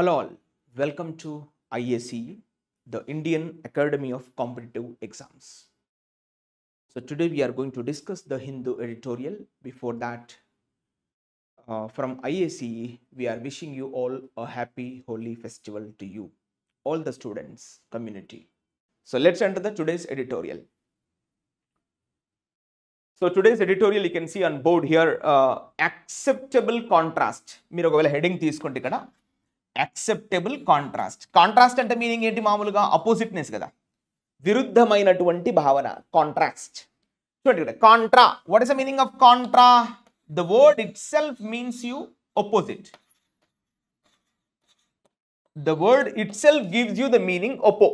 Hello all, welcome to IACE, the Indian Academy of Competitive Exams. So today we are going to discuss the Hindu editorial. Before that, from IACE, we are wishing you all a happy holy festival to you, all the students, community. So let's enter the today's editorial. So today's editorial, you can see on board here, acceptable contrast. మీరు ఒకవేళ heading తీసుకుంటే ఇక్కడ acceptable contrast. Contrast అంటే meaning ఏంటి? మామూలుగా అపోజిట్నెస్ కదా, విరుద్ధమైనటువంటి భావన. Contrast చూడండి ఇక్కడ, Contra. What is the meaning of Contra? The word it self means you opposite. The word itself gives you the meaning oppo.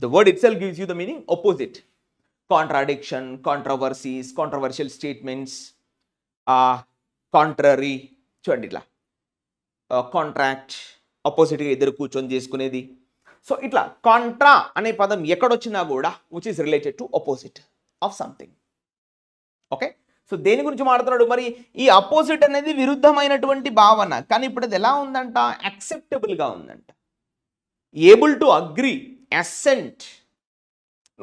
The word itself gives you the meaning opposite. Contradiction, controversies, controversial statements, contrary. చూడండి ఇట్లా contract, ఆపోజిట్గా ఎదురు కూర్చొని చేసుకునేది. So ఇట్లా Contra అనే పదం ఎక్కడొచ్చినా కూడా which is related to opposite of something. Okay, so దేని గురించి మాట్లాడుతున్నాడు? మరి ఈ అపోజిట్ అనేది విరుద్ధమైనటువంటి భావన, కానీ ఇప్పుడు అది ఎలా ఉందంట? యాక్సెప్టబుల్గా ఉందంట. Able to agree, assent,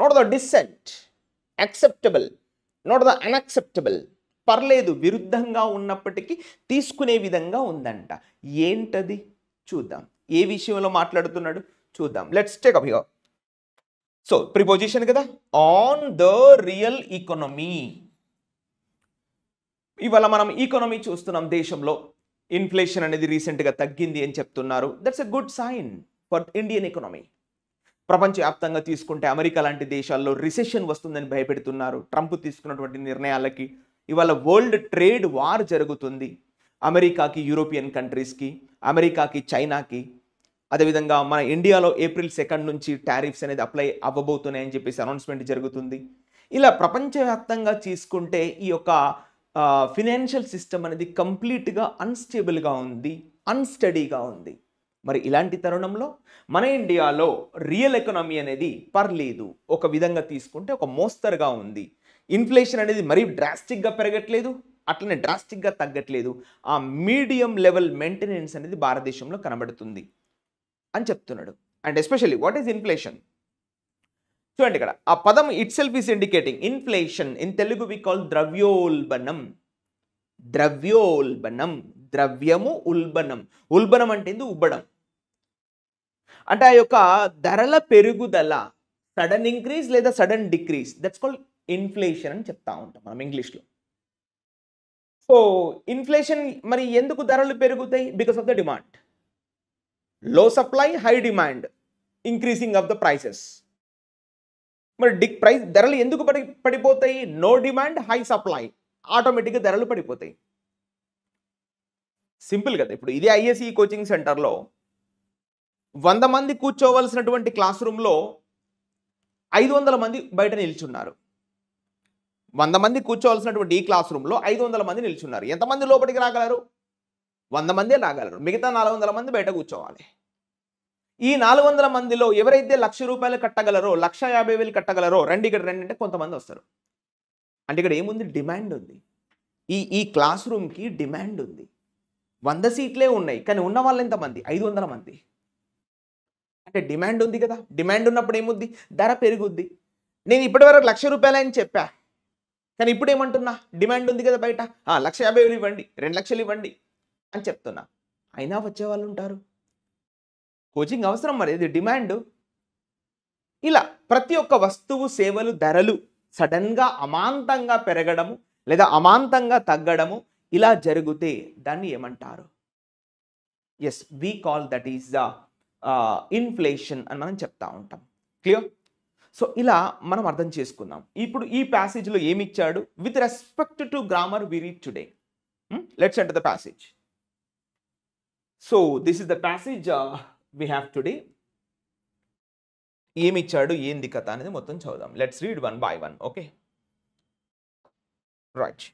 not the dissent. Acceptable, not the unacceptable. పర్లేదు, విరుద్ధంగా ఉన్నప్పటికీ తీసుకునే విధంగా ఉందంట. ఏంటది చూద్దాం. ఏ విషయంలో మాట్లాడుతున్నాడు చూద్దాం. Let's take up here. So preposition కదా, ఆన్ ద రియల్ ఎకానమీ. ఇవాళ మనం ఈకానమీ చూస్తున్నాం. దేశంలో ఇన్ఫ్లేషన్ అనేది రీసెంట్గా తగ్గింది అని చెప్తున్నారు. That's a good sign for Indian economy. ప్రపంచవ్యాప్తంగా తీసుకుంటే అమెరికా లాంటి దేశాల్లో రిసెషన్ వస్తుందని భయపెడుతున్నారు ట్రంప్ తీసుకున్నటువంటి నిర్ణయాలకి. ఇవాళ వరల్డ్ ట్రేడ్ వార్ జరుగుతుంది. అమెరికాకి, యూరోపియన్ కంట్రీస్కి, అమెరికాకి, చైనాకి. అదేవిధంగా మన ఇండియాలో ఏప్రిల్ 2 నుంచి టారిఫ్స్ అనేది అప్లై అవ్వబోతున్నాయని చెప్పేసి అనౌన్స్మెంట్ జరుగుతుంది. ఇలా ప్రపంచవ్యాప్తంగా తీసుకుంటే ఈ యొక్క ఫినాన్షియల్ సిస్టమ్ అనేది కంప్లీట్గా అన్స్టేబుల్గా ఉంది, అన్స్టడీగా ఉంది. మరి ఇలాంటి తరుణంలో మన ఇండియాలో రియల్ ఎకానమీ అనేది పర్లేదు, ఒక విధంగా తీసుకుంటే ఒక మోస్తరుగా ఉంది. ఇన్ఫ్లేషన్ అనేది మరీ డ్రాస్టిక్గా పెరగట్లేదు, అట్లనే డ్రాస్టిక్గా తగ్గట్లేదు. ఆ మీడియం లెవెల్ మెయింటెనెన్స్ అనేది భారతదేశంలో కనబడుతుంది అని చెప్తున్నాడు. And especially what is inflation? చూడండి ఇక్కడ, ఆ పదం itself is indicating inflation. In Telugu we call ద్రవ్యోల్బణం. ద్రవ్యోల్బణం, ద్రవ్యము ఉల్బణం. ఉల్బణం అంటే ఉబ్బడం, అంటే ఆ యొక్క ధరల పెరుగుదల, సడన్ ఇంక్రీజ్ లేదా sudden decrease. That's called inflation అని చెప్తా ఉంటాం మనం ఇంగ్లీష్లో. సో ఇన్ఫ్లేషన్ మరి ఎందుకు ధరలు పెరుగుతాయి? Because of the demand. Low supply, high demand, increasing of the prices. మరి ధరలు ఎందుకు పడిపోతాయి? నో డిమాండ్, హై సప్లై, ఆటోమేటిక్గా ధరలు పడిపోతాయి. సింపుల్ కదా. ఇప్పుడు ఇదే ఐఏసీ కోచింగ్ సెంటర్లో 100 మంది కూర్చోవలసినటువంటి క్లాస్ రూమ్లో 500 మంది బయట నిల్చున్నారు. 100 మంది కూర్చోవలసినటువంటి ఈ క్లాస్ రూమ్లో 500 మంది నిల్చున్నారు. ఎంతమంది లోపలికి రాగలరు? 100 మందే రాగలరు. మిగతా 400 మంది బయట కూర్చోవాలి. ఈ 400 మందిలో ఎవరైతే ₹1,00,000 కట్టగలరో, 1,50,000 కట్టగలరో, రండి ఇక్కడ రండి అంటే కొంతమంది వస్తారు. అంటే ఇక్కడ ఏముంది? డిమాండ్ ఉంది. ఈ క్లాస్ రూమ్కి డిమాండ్ ఉంది. 100 సీట్లే ఉన్నాయి, కానీ ఉన్న వాళ్ళు ఎంతమంది? 500 మంది. అంటే డిమాండ్ ఉంది కదా. డిమాండ్ ఉన్నప్పుడు ఏముంది? ధర పెరుగుద్ది. నేను ఇప్పటివరకు ₹1,00,000 అని చెప్పా, కానీ ఇప్పుడు ఏమంటున్నా? డిమాండ్ ఉంది కదా బయట. 1,50,000 ఇవ్వండి, 2,00,000 ఇవ్వండి అని చెప్తున్నా. అయినా వచ్చేవాళ్ళు ఉంటారు. కోచింగ్ అవసరం, మరి ఇది డిమాండ్. ఇలా ప్రతి ఒక్క వస్తువు, సేవలు ధరలు సడన్గా అమాంతంగా పెరగడము లేదా అమాంతంగా తగ్గడము ఇలా జరిగితే దాన్ని ఏమంటారు? Yes, we call that is the inflation అని మనం చెప్తా ఉంటాం. క్లియర్? సో ఇలా మనం అర్థం చేసుకుందాం. ఇప్పుడు ఈ ప్యాసేజ్లో ఏమి ఇచ్చాడు? With respect to grammar we read today. Let's enter the passage. So this is the passage we have today. ఏమి ఇచ్చాడు, ఏంది కథ అనేది మొత్తం చదువుదాం. Let's read one by one. Okay, right.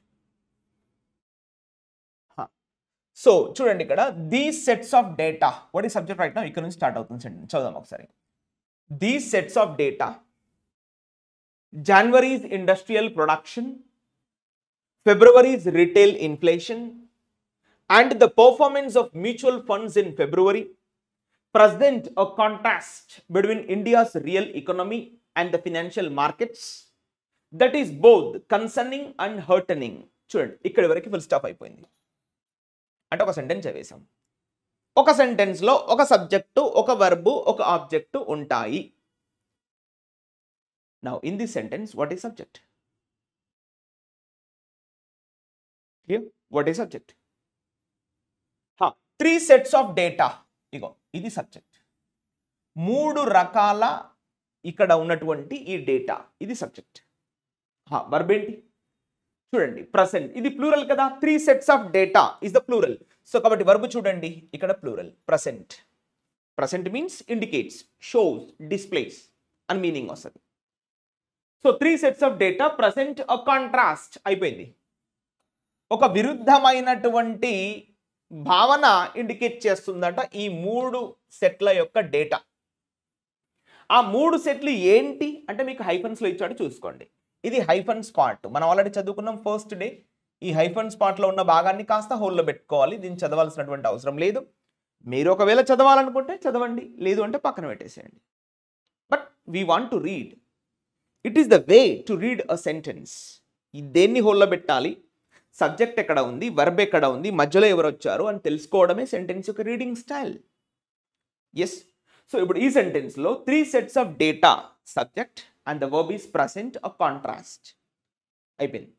So చూడండి ఇక్కడ, these sets of data. What ఈ సబ్జెక్ట్ రైట్ నౌ? ఇక్కడ నుంచి స్టార్ట్ అవుతుంది. చదుదాం ఒకసారి. These sets of data, January's industrial production, February's retail inflation, and the performance of mutual funds in February present a contrast between India's real economy and the financial markets that is both concerning and heartening. చూడండి ఇక్కడి వరకు full stop అయిపోయింది. అంటే ఒక sentence చదివేశాం. ఒక సెంటెన్స్లో ఒక subject, ఒక verb, ఒక ఆబ్జెక్టు ఉంటాయి. Now in this sentence, what is subject? Clear? What is subject? Three sets of data. ఇగో ఇది సబ్జెక్ట్. 3 రకాల ఇక్కడ ఉన్నటువంటి ఈ డేటా, ఇది సబ్జెక్ట్. వర్బ్ ఏంటి చూడండి, ప్రెసెంట్. ఇది ప్లూరల్ కదా, 3 sets of data is the plural. So కాబట్టి వర్బ్ చూడండి ఇక్కడ plural, present. Present means indicates, shows, displays అని మీనింగ్ వస్తుంది. So 3 sets of data present a contrast అయిపోయింది. ఒక విరుద్ధమైనటువంటి భావన ఇండికేట్ చేస్తుందట ఈ 3 సెట్ల యొక్క డేటా. ఆ 3 సెట్లు ఏంటి అంటే మీకు హైఫన్స్లో ఇచ్చాడు, చూసుకోండి. ఇది హైఫన్స్ పార్ట్, మనం ఆల్రెడీ చదువుకున్నాం ఫస్ట్ డే. ఈ హైఫన్స్ పార్ట్లో ఉన్న భాగాన్ని కాస్త హోల్లో పెట్టుకోవాలి. దీన్ని చదవాల్సినటువంటి అవసరం లేదు. మీరు ఒకవేళ చదవాలనుకుంటే చదవండి, లేదు అంటే పక్కన పెట్టేసేయండి. But we want to read. It is the way to read a sentence. దేన్ని హోల్లో పెట్టాలి, సబ్జెక్ట్ ఎక్కడ ఉంది, వర్బ్ ఎక్కడ ఉంది, మధ్యలో ఎవరు వచ్చారు అని తెలుసుకోవడమే సెంటెన్స్ యొక్క రీడింగ్ స్టైల్. ఎస్. సో ఇప్పుడు ఈ సెంటెన్స్లో 3 sets of data, subject and the verb is present a contrast. అయిపోయింది.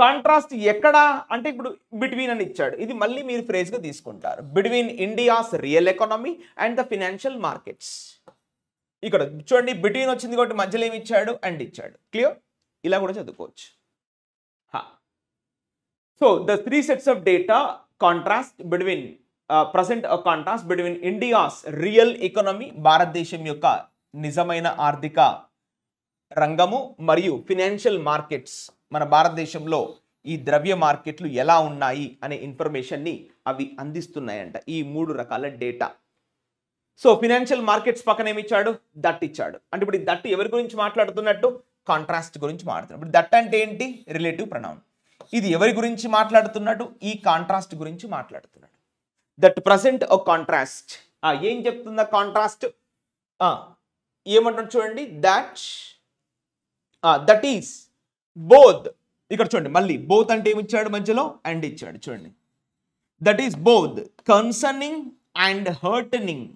కాంట్రాస్ట్ ఎక్కడ అంటే ఇప్పుడు బిట్వీన్ అని ఇచ్చాడు, ఇది మళ్ళీ మీరు ఫ్రేజ్గా తీసుకుంటారు. Between India's real economy and the financial markets. ఇక్కడ చూడండి బిట్వీన్ వచ్చింది కాబట్టి మధ్యలో ఏమి ఇచ్చాడు, అండ్ ఇచ్చాడు. క్లియర్? ఇలా కూడా చదువుకోవచ్చు. So the 3 sets of data contrast between present a contrast between India's real economy, భారతదేశం యొక్క నిజమైన ఆర్థిక రంగము, మరియు ఫినాన్షియల్ మార్కెట్స్, మన భారతదేశంలో ఈ ద్రవ్య మార్కెట్లు ఎలా ఉన్నాయి అనే ఇన్ఫర్మేషన్ని అవి అందిస్తున్నాయంట ఈ 3 రకాల డేటా. సో ఫినాన్షియల్ మార్కెట్స్ పక్కన ఏమి ఇచ్చాడు, దట్ ఇచ్చాడు. అంటే ఇప్పుడు ఈ దట్ ఎవరి గురించి మాట్లాడుతున్నట్టు, కాంట్రాస్ట్ గురించి మాట్లాడుతున్నాడు. ఇప్పుడు దట్ అంటే ఏంటి, రిలేటివ్ ప్రొనౌన్. ఇది ఎవరి గురించి మాట్లాడుతున్నట్టు, ఈ కాంట్రాస్ట్ గురించి మాట్లాడుతున్నాడు. That present a contrast. ఏం చెప్తుందా కాంట్రాస్ట్, ఏమంటారు చూడండి, దట్ ఈస్ బోత్. ఇక్కడ చూడండి మళ్ళీ బోత్ అంటే ఏమి ఇచ్చాడు, మధ్యలో అండ్ ఇచ్చాడు. చూడండి, that is both concerning and heartening.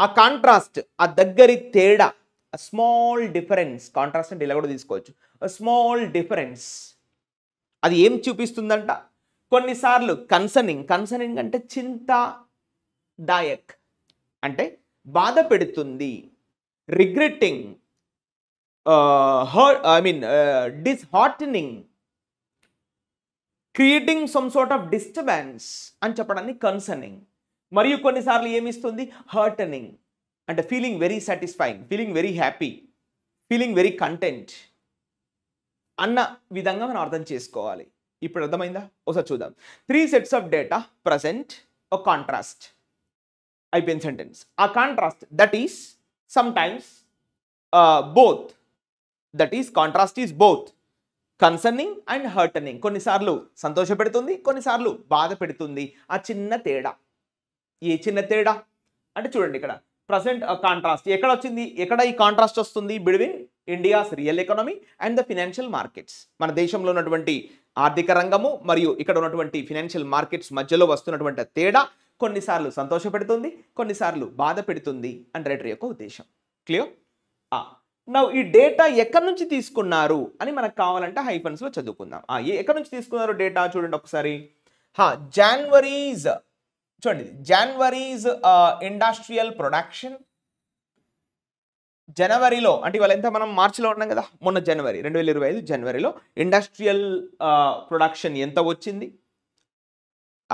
ఆ కాంట్రాస్ట్, ఆ దగ్గరి తేడా, స్మాల్ డిఫరెన్స్. కాంట్రాస్ట్ అంటే ఇలా కూడా తీసుకోవచ్చు, స్మాల్ డిఫరెన్స్. అది ఏం చూపిస్తుందంట, కొన్నిసార్లు కన్సర్నింగ్ అంటే చింతాదాయక్ అంటే బాధ పెడుతుంది. Regretting, disheartening, creating some sort of disturbance అని చెప్పడాన్ని కన్సర్నింగ్. మరియు కొన్నిసార్లు ఏమిస్తుంది, హర్టనింగ్ అంటే feeling very satisfying, feeling very happy, feeling very content అన్న విధంగా మనం అర్థం చేసుకోవాలి. ఇప్పుడు అర్థమైందా? ఒకసారి చూద్దాం. 3 sets of data present a contrast. అయిపోయిన సెంటెన్స్. ఆ contrast that is sometimes both. That is contrast is both concerning and heartening. కొన్నిసార్లు సంతోషపెడుతుంది, కొన్నిసార్లు బాధ పెడుతుంది. ఆ చిన్న తేడా. ఏ చిన్న తేడా అంటే చూడండి ఇక్కడ ప్రజెంట్ కాంట్రాస్ట్ ఎక్కడ వచ్చింది, ఎక్కడ ఈ కాంట్రాస్ట్ వస్తుంది, between India's real economy and the financial markets. మన దేశంలో ఉన్నటువంటి ఆర్థిక రంగము మరియు ఇక్కడ ఉన్నటువంటి ఫినాన్షియల్ మార్కెట్స్ మధ్యలో వస్తున్నటువంటి తేడా కొన్నిసార్లు సంతోషపెడుతుంది, కొన్నిసార్లు బాధ పెడుతుంది అని రైటర్ యొక్క ఉద్దేశం. క్లియర్? నౌ ఈ డేటా ఎక్కడి నుంచి తీసుకున్నారు అని మనకు కావాలంటే హైఫన్స్లో చదువుకుందాం. ఎక్కడి నుంచి తీసుకున్నారు డేటా చూడండి ఒకసారి. జాన్వరీస్ చూడండి, జాన్వరీస్ ఇండస్ట్రియల్ ప్రొడక్షన్. జనవరిలో అంటే ఇవాళ ఎంత మనం మార్చిలో ఉన్నాం కదా, మొన్న జనవరి 2025 జనవరిలో ఇండస్ట్రియల్ ప్రొడక్షన్ ఎంత వచ్చింది,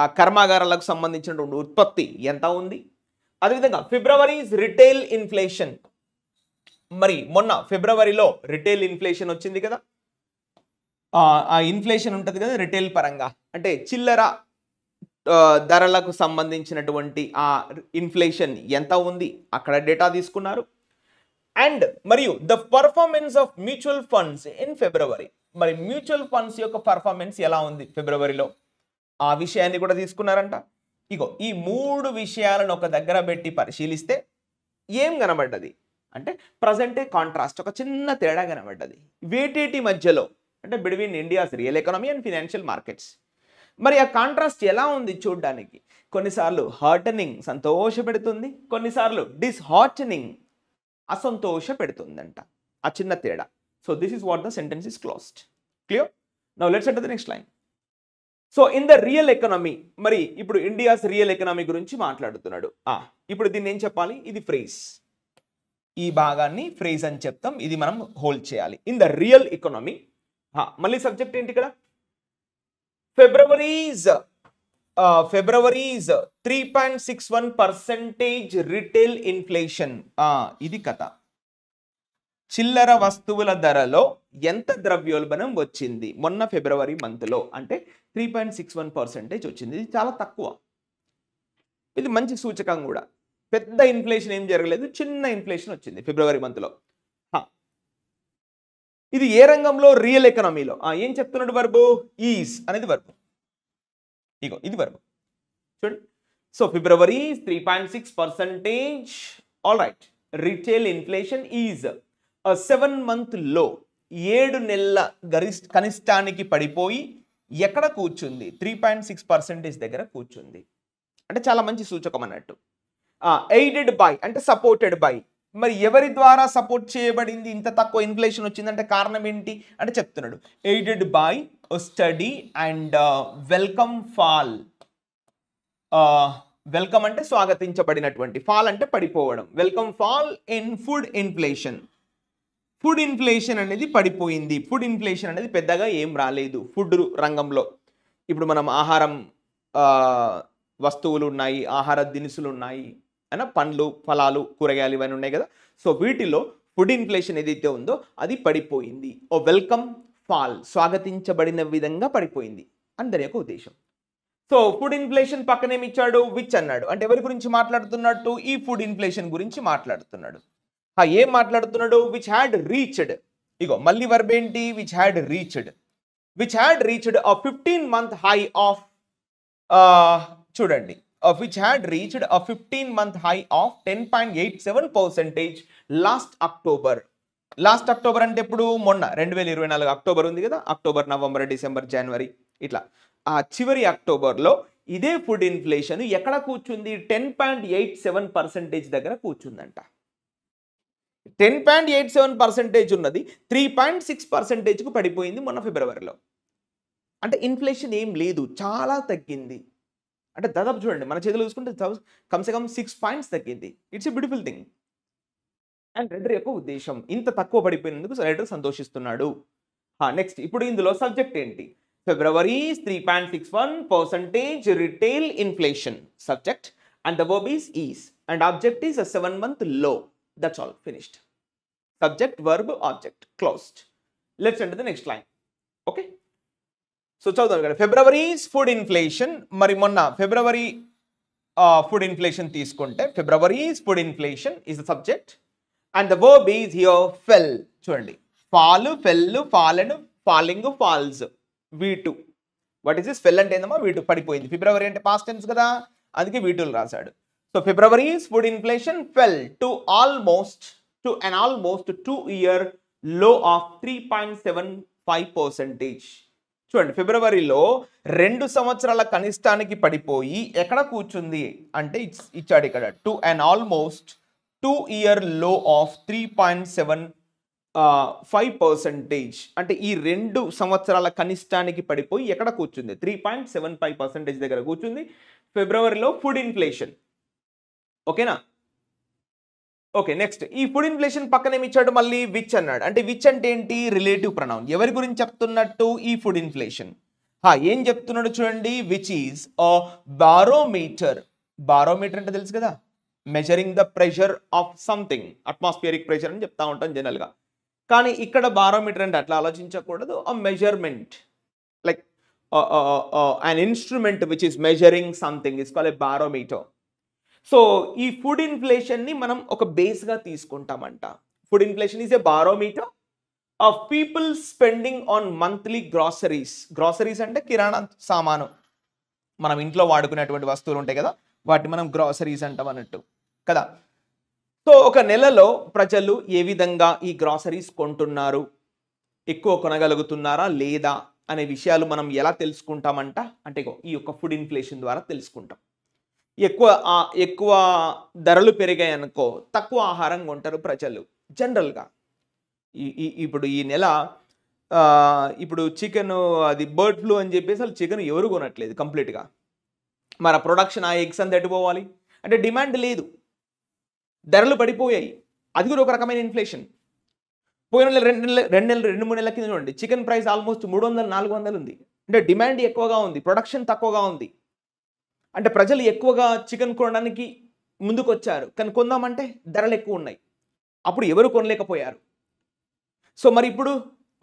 ఆ కర్మాగారాలకు సంబంధించినటువంటి ఉత్పత్తి ఎంత ఉంది. అదేవిధంగా ఫిబ్రవరీస్ రిటైల్ ఇన్ఫ్లేషన్. మరి మొన్న ఫిబ్రవరిలో రిటైల్ ఇన్ఫ్లేషన్ వచ్చింది కదా, ఆ ఇన్ఫ్లేషన్ ఉంటుంది కదా రిటైల్ పరంగా, అంటే చిల్లర ధరలకు సంబంధించినటువంటి ఆ ఇన్ఫ్లేషన్ ఎంత ఉంది అక్కడ డేటా తీసుకున్నారు. అండ్ మరియు the performance of mutual funds in February. మరి మ్యూచువల్ ఫండ్స్ యొక్క పర్ఫార్మెన్స్ ఎలా ఉంది ఫిబ్రవరిలో ఆ విషయాన్ని కూడా తీసుకున్నారంట. ఇగో ఈ 3 విషయాలను ఒక దగ్గర పెట్టి పరిశీలిస్తే ఏం కనబడ్డది అంటే ప్రజెంటే కాంట్రాస్ట్, ఒక చిన్న తేడా కనబడ్డది వేటేటి మధ్యలో, అంటే between India's real economy and financial markets. మరి ఆ కాంట్రాస్ట్ ఎలా ఉంది చూడడానికి? కొన్నిసార్లు హార్టనింగ్ సంతోషపెడుతుంది, కొన్నిసార్లు డిస్హార్టనింగ్ అసంతోష పెడుతుందంట. ఆ చిన్న తేడా. So this is what the sentence is closed. Clear? Now let's enter the next line. So in the real economy, మరి ఇప్పుడు ఇండియాస్ రియల్ ఎకనామీ గురించి మాట్లాడుతున్నాడు. ఇప్పుడు దీన్ని ఏం చెప్పాలి? ఇది ఫ్రేజ్. ఈ భాగాన్ని ఫ్రేజ్ అని చెప్తాం, ఇది మనం హోల్డ్ చేయాలి. ఇన్ ద రియల్ ఎకనామీ, మళ్ళీ సబ్జెక్ట్ ఏంటి ఇక్కడ? ఫిబ్రవరీస్ 3.61% రిటైల్ ఇన్ఫ్లేషన్. ఇది కథ. చిల్లర వస్తువుల ధరలో ఎంత ద్రవ్యోల్బణం వచ్చింది మొన్న ఫిబ్రవరి మంత్లో అంటే 3.61% వచ్చింది. ఇది చాలా తక్కువ. ఇది మంచి సూచకం కూడా. పెద్ద ఇన్ఫ్లేషన్ ఏం జరగలేదు, చిన్న ఇన్ఫ్లేషన్ వచ్చింది ఫిబ్రవరి మంత్లో. ఇది ఏ రంగంలో? రియల్ ఎకనామీలో. ఏం చెప్తున్నాడు? వర్బు ఈజ్ అనేది వర్బు. ఇగో ఇది వర్బు చూడండి. So February 3.6%. All right. Retail inflation is 7 month లో 7 నెలల కనిష్టానికి పడిపోయి ఎక్కడ కూర్చుంది? 3.6% దగ్గర కూర్చుంది. అంటే చాలా మంచి సూచకం అన్నట్టు. ఎయిడెడ్ బై అంటే సపోర్టెడ్ బై. మరి ఎవరి ద్వారా సపోర్ట్ చేయబడింది ఇంత తక్కువ ఇన్ఫ్లేషన్ వచ్చిందంటే కారణం ఏంటి అంటే చెప్తున్నాడు. Aided by study and welcome fall. Welcome అంటే స్వాగతించబడినటువంటి, ఫాల్ అంటే పడిపోవడం. Welcome fall in food inflation. Food inflation అనేది పడిపోయింది. ఫుడ్ ఇన్ఫ్లేషన్ అనేది పెద్దగా ఏం రాలేదు ఫుడ్ రంగంలో. ఇప్పుడు మనం ఆహారం వస్తువులు ఉన్నాయి, ఆహార దినుసులు ఉన్నాయి, అయినా పండ్లు, ఫలాలు, కూరగాయలు ఇవన్నీ ఉన్నాయి కదా. సో వీటిలో ఫుడ్ ఇన్ఫ్లేషన్ ఏదైతే ఉందో అది పడిపోయింది. ఓ వెల్కమ్ ఫాల్, స్వాగతించబడిన విధంగా పడిపోయింది అని దాని యొక్క ఉద్దేశం. సో ఫుడ్ ఇన్ఫ్లేషన్ పక్కనేమి ఇచ్చాడు? విచ్ అన్నాడు. అంటే ఎవరి గురించి మాట్లాడుతున్నట్టు? ఈ ఫుడ్ ఇన్ఫ్లేషన్ గురించి మాట్లాడుతున్నాడు. ఏం మాట్లాడుతున్నాడు? Which had reached. ఇగో మళ్ళీ వర్బ్ ఏంటి? Which had reached. Which had reached a 15-month high of చూడండి, which had reached a 15-month high of 10.87% last October. Last October అంటే ఇప్పుడు మొన్న 2024 అక్టోబర్ ఉంది కదా. అక్టోబర్, నవంబర్, డిసెంబర్, జనవరి ఇట్లా ఆ చివరి అక్టోబర్లో ఇదే ఫుడ్ ఇన్ఫ్లేషన్ ఎక్కడ కూర్చుంది? 10.87% దగ్గర కూర్చుందంట. 10.87% ఉన్నది 3.6%కు పడిపోయింది మొన్న ఫిబ్రవరిలో. అంటే ఇన్ఫ్లేషన్ ఏం లేదు, చాలా తగ్గింది. అంటే దాదాపు చూడండి మన చేతిలో చూసుకుంటే కమ్సే కమ్ 6 points తగ్గింది. It's a beautiful thing. And writer యొక్క ఉద్దేశం ఇంత తక్కువ పడిపోయినందుకు రైటర్ సంతోషిస్తున్నాడు. నెక్స్ట్ ఇప్పుడు ఇందులో సబ్జెక్ట్ ఏంటి? ఫిబ్రవరి 3.61% retail inflation subject and the verb is and object is a 7-month low. That's all, finished. Subject, verb, object, closed. Let's enter the next line. Okay. So చదువుదాం ఇక్కడ. February's food inflation. మరి మొన్న February food inflation తీసుకుంటే February's food inflation is the subject and the verb is here fell. చూడండి, fall, fell, fallen, falling, falls, V2. What is this? Fell అంటే ఏందమ్మా? V2 పడిపోయింది. ఫిబ్రవరి అంటే పాస్ట్ టెన్స్ కదా, అందుకే V2 రాశాడు. So February's food inflation fell to an almost 2-year low of 3.75%. చూడండి, ఫిబ్రవరిలో 2 సంవత్సరాల కనిష్టానికి పడిపోయి ఎక్కడ కూర్చుంది అంటే ఇచ్చాడు ఇక్కడ. To an almost 2-year low of 3.75%. అంటే ఈ 2 సంవత్సరాల కనిష్టానికి పడిపోయి ఎక్కడ కూర్చుంది? 3.75% దగ్గర కూర్చుంది ఫిబ్రవరిలో ఫుడ్ ఇన్ఫ్లేషన్. ఓకేనా? ఓకే, నెక్స్ట్ ఈ ఫుడ్ ఇన్ఫ్లేషన్ పక్కన ఏమి ఇచ్చాడు? మళ్ళీ విచ్ అన్నాడు. అంటే విచ్ అంటే ఏంటి? Relative pronoun. ఎవరి గురించి చెప్తున్నట్టు? ఈ ఫుడ్ ఇన్ఫ్లేషన్. ఏం చెప్తున్నాడు చూడండి. Which is a barometer. Barometer అంటే తెలుసు కదా, measuring the pressure of something. Atmospheric pressure అని చెప్తా ఉంటాం జనరల్గా. కానీ ఇక్కడ బారోమీటర్ అంటే అట్లా ఆలోచించకూడదు. A measurement like an instrument which is measuring something is called a barometer. So ఈ ఫుడ్ ఇన్ఫ్లేషన్ని మనం ఒక బేస్గా తీసుకుంటామంట. Food inflation is a barometer of people spending on monthly groceries. Groceries అంటే కిరాణా సామాను. మనం ఇంట్లో వాడుకునేటువంటి వస్తువులు ఉంటాయి కదా, వాటిని మనం గ్రాసరీస్ అంటాం అన్నట్టు కదా. సో ఒక నెలలో ప్రజలు ఏ విధంగా ఈ గ్రాసరీస్ కొంటున్నారు, ఎక్కువ కొనగలుగుతున్నారా లేదా అనే విషయాలు మనం ఎలా తెలుసుకుంటామంట అంటే ఈ యొక్క ఫుడ్ ఇన్ఫ్లేషన్ ద్వారా తెలుసుకుంటాం. ఎక్కువ ధరలు పెరిగాయి అనుకో తక్కువ ఆహారం కొంటారు ప్రజలు జనరల్గా. ఇప్పుడు ఈ నెల ఇప్పుడు చికెన్ అది బర్డ్ ఫ్లూ అని చెప్పేసి అసలు చికెన్ ఎవరు కొనట్లేదు కంప్లీట్గా. మన ప్రొడక్షన్ ఆ ఎగ్స్ అంతా ఎటుపోవాలి అంటే డిమాండ్ లేదు, ధరలు పడిపోయాయి. అది కూడా ఒక రకమైన ఇన్ఫ్లేషన్. పోయిన నెల 2-3 నెలల కింద చూడండి, చికెన్ ప్రైస్ ఆల్మోస్ట్ 300-400 ఉంది. అంటే డిమాండ్ ఎక్కువగా ఉంది, ప్రొడక్షన్ తక్కువగా ఉంది. అంటే ప్రజలు ఎక్కువగా చికెన్ కొనడానికి ముందుకు వచ్చారు, కానీ కొందామంటే ధరలు ఎక్కువ ఉన్నాయి. అప్పుడు ఎవరు కొనలేకపోయారు. సో మరి ఇప్పుడు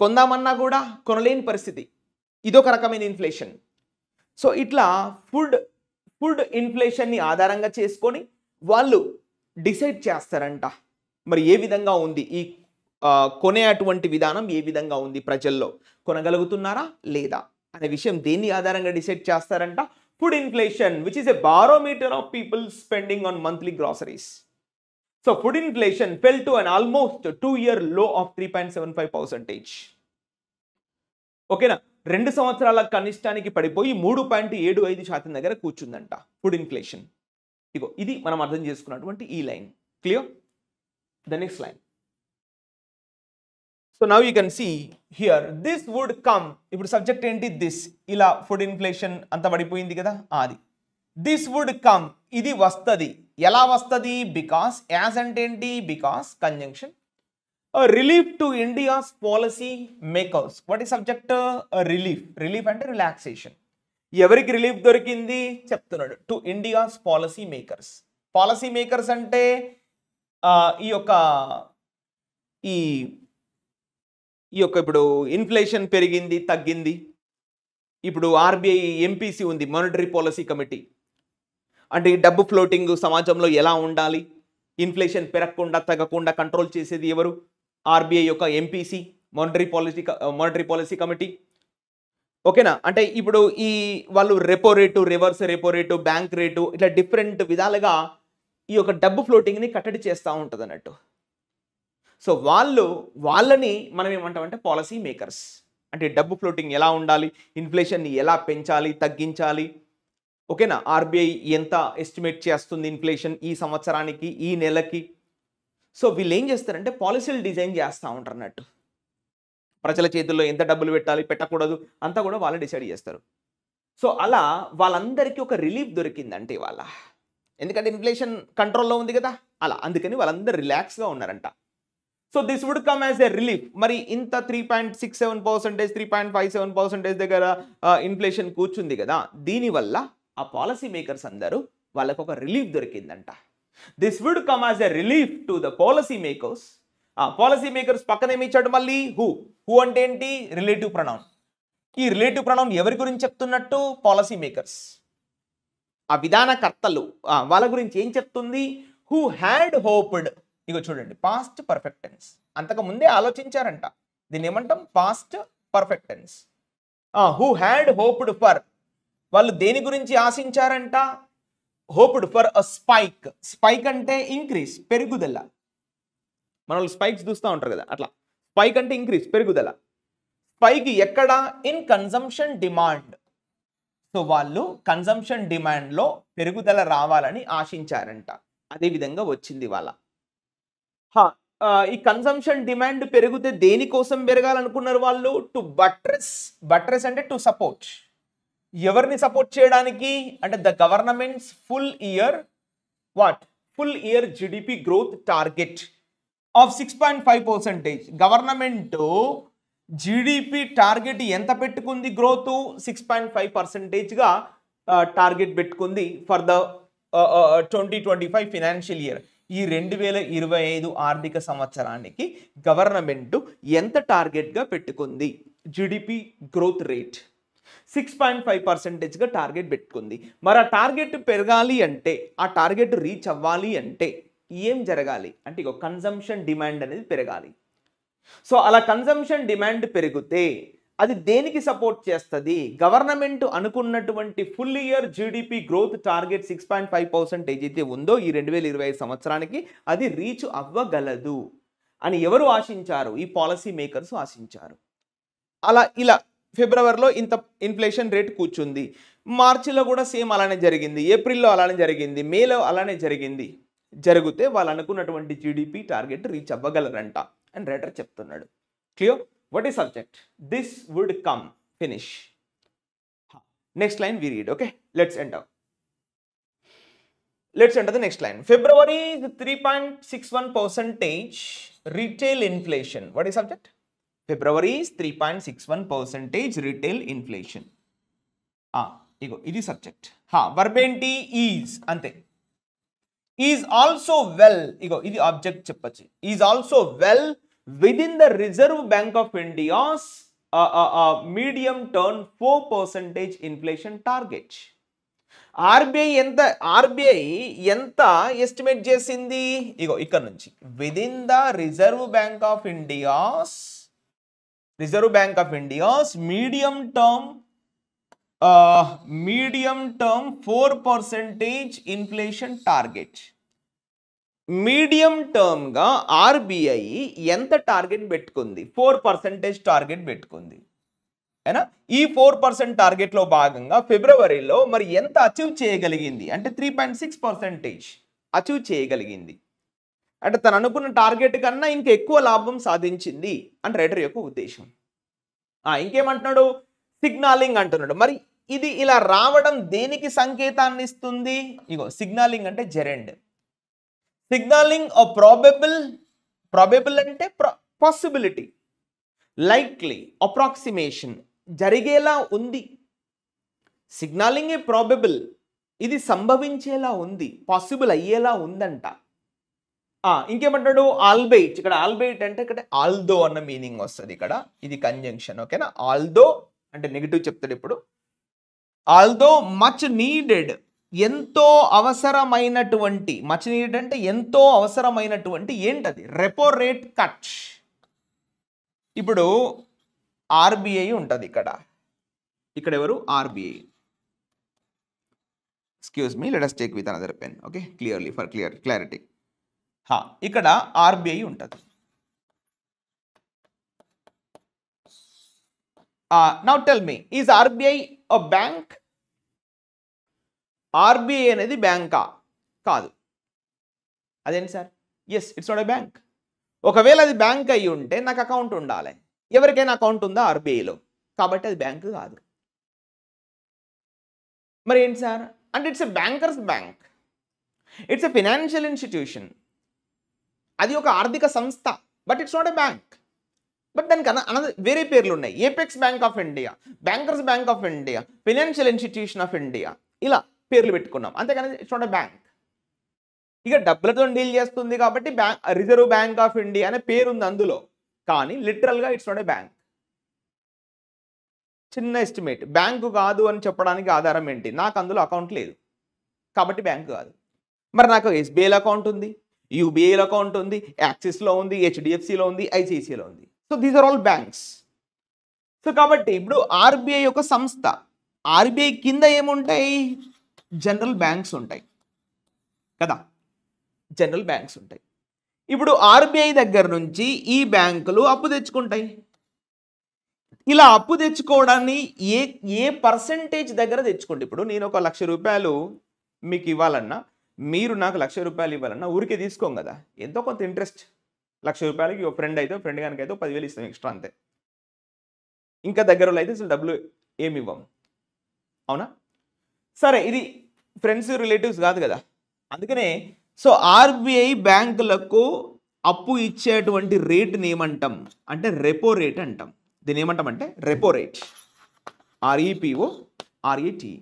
కొందామన్నా కూడా కొనలేని పరిస్థితి. ఇదొక రకమైన ఇన్ఫ్లేషన్. సో ఇట్లా ఫుడ్ ఇన్ఫ్లేషన్ని ఆధారంగా చేసుకొని వాళ్ళు డిసైడ్ చేస్తారంట మరి ఏ విధంగా ఉంది ఈ కొనే అటువంటి విధానం, ఏ విధంగా ఉంది, ప్రజల్లో కొనగలుగుతున్నారా లేదా అనే విషయం దేన్ని ఆధారంగా డిసైడ్ చేస్తారంట. Food inflation which is a barometer of people spending on monthly groceries. So food inflation fell to an almost 2-year low of 3.75%. ఓకేనా, 2 సంవత్సరాల కనిష్టానికి పడిపోయి 3.75% దగ్గర కూర్చుందంట ఫుడ్ ఇన్ఫ్లేషన్. ఇగో ఇది మనం అర్థం చేసుకున్నటువంటి ఈ line. Clear? The next line. So now you can see here this would come. ఇప్పుడు సబ్జెక్ట్ ఏంటి? దిస్. ఇలా ఫుడ్ ఇన్ఫ్లేషన్ అంత పడిపోయింది కదా, అది దిస్ వుడ్ కమ్, ఇది వస్తుంది. ఎలా వస్తుంది? బికాస్, యాజ్ అంటే ఏంటి? Because conjunction relief to India's policy makers. What ఈ సబ్జెక్ట్? రిలీఫ్ అంటే రిలాక్సేషన్. ఎవరికి రిలీఫ్ దొరికింది చెప్తున్నాడు? To India's policy makers. Policy makers అంటే ఈ యొక్క ఇప్పుడు ఇన్ఫ్లేషన్ పెరిగింది, తగ్గింది. ఇప్పుడు ఆర్బీఐ ఎంపీసీ ఉంది, మానిటరీ పాలసీ కమిటీ. అంటే ఈ డబ్బు ఫ్లోటింగ్ సమాజంలో ఎలా ఉండాలి, ఇన్ఫ్లేషన్ పెరగకుండా తగ్గకుండా కంట్రోల్ చేసేది ఎవరు? ఆర్బీఐ యొక్క ఎంపీసీ, మానిటరీ పాలసీ కమిటీ. ఓకేనా, అంటే ఇప్పుడు వాళ్ళు repo rate, reverse repo rate, bank rate, ఇట్లా డిఫరెంట్ విధాలుగా ఈ యొక్క డబ్బు ఫ్లోటింగ్ని కట్టడి చేస్తూ ఉంటుంది అన్నట్టు. సో వాళ్ళని మనం ఏమంటామంటే పాలసీ మేకర్స్. అంటే డబ్బు ఫ్లోటింగ్ ఎలా ఉండాలి, ఇన్ఫ్లేషన్ని ఎలా పెంచాలి, తగ్గించాలి. ఓకేనా, ఆర్బీఐ ఎంత ఎస్టిమేట్ చేస్తుంది ఇన్ఫ్లేషన్ ఈ సంవత్సరానికి, ఈ నెలకి. సో వీళ్ళు ఏం చేస్తారంటే పాలసీలు డిజైన్ చేస్తూ ఉంటారు అన్నట్టు. ప్రజల చేతుల్లో ఎంత డబ్బులు పెట్టాలి, పెట్టకూడదు అంతా కూడా వాళ్ళు డిసైడ్ చేస్తారు. సో అలా వాళ్ళందరికీ ఒక రిలీఫ్ దొరికిందంటే ఇవాళ, ఎందుకంటే ఇన్ఫ్లేషన్ కంట్రోల్లో ఉంది కదా, అలా అందుకని వాళ్ళందరూ రిలాక్స్గా ఉన్నారంట. So this would come as a relief. మరి ఇంత 3.67%, 3.57% దగ్గర ఇన్ఫ్లేషన్ కూర్చుంది కదా, దీనివల్ల ఆ పాలసీ మేకర్స్ అందరూ వాళ్ళకు ఒక రిలీఫ్ దొరికిందంట. This would come as a relief to the policy makers. ఆ పాలసీ మేకర్స్ పక్కన ఏమి ఇచ్చాడు మళ్ళీ? హూ అంటే ఏంటి? Relative pronoun. ఈ రిలేటివ్ ప్రొనౌన్ ఎవరి గురించి చెప్తున్నట్టు? పాలసీ మేకర్స్, ఆ విధానకర్తలు. వాళ్ళ గురించి ఏం చెప్తుంది? Who had hoped. ఇగో చూడండి, పాస్ట్ పర్ఫెక్ట్ టెన్స్. అంతకు ముందే ఆలోచించారంట. దీన్ని ఏమంటాం? Past perfect tense. Who had hoped for, వాళ్ళు దేని గురించి ఆశించారంట? Hoped for a spike. Spike అంటే ఇంక్రీజ్, పెరుగుదల. మన వాళ్ళు స్పైక్స్ చూస్తూ ఉంటారు కదా, అట్లా స్పైక్ అంటే ఇంక్రీజ్, పెరుగుదల. స్పైక్ ఎక్కడ? In consumption demand. సో వాళ్ళు కన్జంప్షన్ డిమాండ్లో పెరుగుదల రావాలని ఆశించారంట. అదేవిధంగా వచ్చింది వాళ్ళ. ఈ కన్జంప్షన్ డిమాండ్ పెరిగితే దేనికోసం పెరగాలనుకున్నారు వాళ్ళు? టు బట్రెస్ అంటే టు సపోర్ట్. ఎవరిని సపోర్ట్ చేయడానికి అంటే the governments full year GDP growth target of 6.5%. Government GDP target ఎంత పెట్టుకుంది? గ్రోత్ 6.5%గా టార్గెట్ పెట్టుకుంది ఫర్ ద 2025 ఫినాన్షియల్ ఇయర్. ఈ 2025 ఆర్థిక సంవత్సరానికి గవర్నమెంట్ ఎంత టార్గెట్గా పెట్టుకుంది? జిడిపి గ్రోత్ రేట్ 6.5%గా టార్గెట్ పెట్టుకుంది. మరి ఆ టార్గెట్ పెరగాలి అంటే, ఆ టార్గెట్ రీచ్ అవ్వాలి అంటే ఏం జరగాలి అంటే ఇక కన్జంప్షన్ డిమాండ్ అనేది పెరగాలి. సో అలా కన్జంప్షన్ డిమాండ్ పెరిగితే అది దేనికి సపోర్ట్ చేస్తుంది? గవర్నమెంట్ అనుకున్నటువంటి full year GDP growth target 6.5% అయితే ఉందో ఈ 2025 సంవత్సరానికి అది రీచ్ అవ్వగలదు అని ఎవరు ఆశించారు? ఈ పాలసీ మేకర్స్ ఆశించారు. ఇలా ఫిబ్రవరిలో ఇంత ఇన్ఫ్లేషన్ రేట్ కూర్చుంది, మార్చిలో కూడా సేమ్ అలానే జరిగింది, ఏప్రిల్లో అలానే జరిగింది, మేలో అలానే జరిగితే వాళ్ళు అనుకున్నటువంటి జీడిపి టార్గెట్ రీచ్ అవ్వగలరంట అని రైటర్ చెప్తున్నాడు. Clear? What is subject? This would come. Finish. Next line we read. Okay, let's enter the next line. February is 3.61% retail inflation. What is subject? February is 3.61% retail inflation. This subject. Verb enti is ante. Is also well. This object cheppachu. Is also well within the Reserve Bank of India's medium term 4% inflation target. RBI ఎంత estimate చేసింది? ఇక్కడ నుంచి within the Reserve Bank of India's medium term 4% inflation target. Medium term గా RBI ఎంత target పెట్టుకుంది? 4% target పెట్టుకుంది. అయినా ఈ 4% టార్గెట్ లో భాగంగా ఫిబ్రవరిలో మరి ఎంత అచీవ్ చేయగలిగింది అంటే 3.6% అచీవ్ చేయగలిగింది. అంటే తను అనుకున్న టార్గెట్ కన్నా ఇంకా ఎక్కువ లాభం సాధించింది అని రైటర్ యొక్క ఉద్దేశం. ఇంకేమంటున్నాడు? సిగ్నలింగ్ అంటున్నాడు. మరి ఇది ఇలా రావడం దేనికి సంకేతాన్ని ఇస్తుంది? సిగ్నలింగ్ అంటే జెరెండ్. సిగ్నలింగ్ probable అంటే పాసిబిలిటీ, లైక్లీ, అప్రాక్సిమేషన్, జరిగేలా ఉంది. సిగ్నలింగ్ ఏ ప్రాబబుల్, ఇది సంభవించేలా ఉంది, పాసిబుల్ అయ్యేలా ఉందంట. ఇంకేమంటాడు? ఆల్బైట్. ఇక్కడ ఆల్బైట్ అంటే ఇక్కడ ఆల్దో అన్న మీనింగ్ వస్తుంది. ఇక్కడ ఇది కంజంక్షన్. ఓకేనా? ఆల్దో అంటే నెగిటివ్ చెప్తాడు ఇప్పుడు. ఆల్దో మచ్ నీడెడ్, ఎంతో అవసరమైనటువంటి, మచ్ నీడెడ్ అంటే ఎంతో అవసరమైనటువంటి ఏంటది? Repo rate cut. ఇప్పుడు ఆర్బీఐ ఉంటుంది ఇక్కడ ఎవరు? RBI. Excuse me, let us take with another pen. Okay, clearly for clarity. ఇక్కడ ఆర్బీఐ ఉంటుంది. Now tell me, is RBI a bank? RBI అనేది బ్యాంకా? కాదు. అదేంటి sir? Yes, it's not a bank. ఒకవేళ అది బ్యాంక్ అయి ఉంటే నాకు అకౌంట్ ఉండాలి. ఎవరికైనా అకౌంట్ ఉందా ఆర్బీఐలో? కాబట్టి అది బ్యాంక్ కాదు. మరి ఏంటి సార్ అంటే? It's a bankers bank, it's a financial institution. అది ఒక ఆర్థిక సంస్థ, but it's not a bank. But దానికి వేరే పేర్లు ఉన్నాయి. Apex bank of India, bankers bank of India, financial institution of India, ఇలా పేర్లు పెట్టుకున్నాం. అంతేకాని ఇట్స్ నాట్ ఎ బ్యాంక్. ఇక డబ్బులతో డీల్ చేస్తుంది కాబట్టి రిజర్వ్ బ్యాంక్ ఆఫ్ ఇండియా అనే పేరుంది అందులో, కానీ లిటరల్గా ఇట్స్ నాట్ ఎ బ్యాంక్. చిన్న ఎస్టిమేట్. బ్యాంకు కాదు అని చెప్పడానికి ఆధారం ఏంటి? నాకు అందులో అకౌంట్ లేదు కాబట్టి బ్యాంకు కాదు. మరి నాకు ఎస్బీఐలో అకౌంట్ ఉంది, యూబీఐలో అకౌంట్ ఉంది, యాక్సిస్లో ఉంది, హెచ్డిఎఫ్సిలో ఉంది, ఐసిఐసిలో ఉంది. So these are all banks. So కాబట్టి ఇప్పుడు ఆర్బీఐ ఒక సంస్థ. ఆర్బీఐ కింద ఏముంటాయి? జనరల్ బ్యాంక్స్ ఉంటాయి కదా, జనరల్ బ్యాంక్స్ ఉంటాయి. ఇప్పుడు ఆర్బీఐ దగ్గర నుంచి ఈ బ్యాంకులు అప్పు తెచ్చుకుంటాయి. ఇలా అప్పు తెచ్చుకోవడాన్ని ఏ పర్సెంటేజ్ దగ్గర తెచ్చుకోండి. ఇప్పుడు నేను ఒక 1,00,000 రూపాయలు మీకు ఇవ్వాలన్నా, మీరు నాకు 1,00,000 రూపాయలు ఇవ్వాలన్నా ఊరికే తీసుకోం కదా, ఎంతో కొంత ఇంట్రెస్ట్. 1,00,000 రూపాయలకి ఒక ఫ్రెండ్ కనుక అయితే 10,000 ఇస్తాం ఎక్స్ట్రా, అంతే. ఇంకా దగ్గరలో అయితే అసలు డబ్బులు ఏమి ఇవ్వం, అవునా? సరే, ఇది ఫ్రెండ్స్ రిలేటివ్స్ కాదు కదా, అందుకనే సో ఆర్బీఐ బ్యాంకులకు అప్పు ఇచ్చేటువంటి రేట్ని ఏమంటాం అంటే రెపో రేట్ అంటాం. దీన్ని ఏమంటామంటే repo rate, R E P O R E T.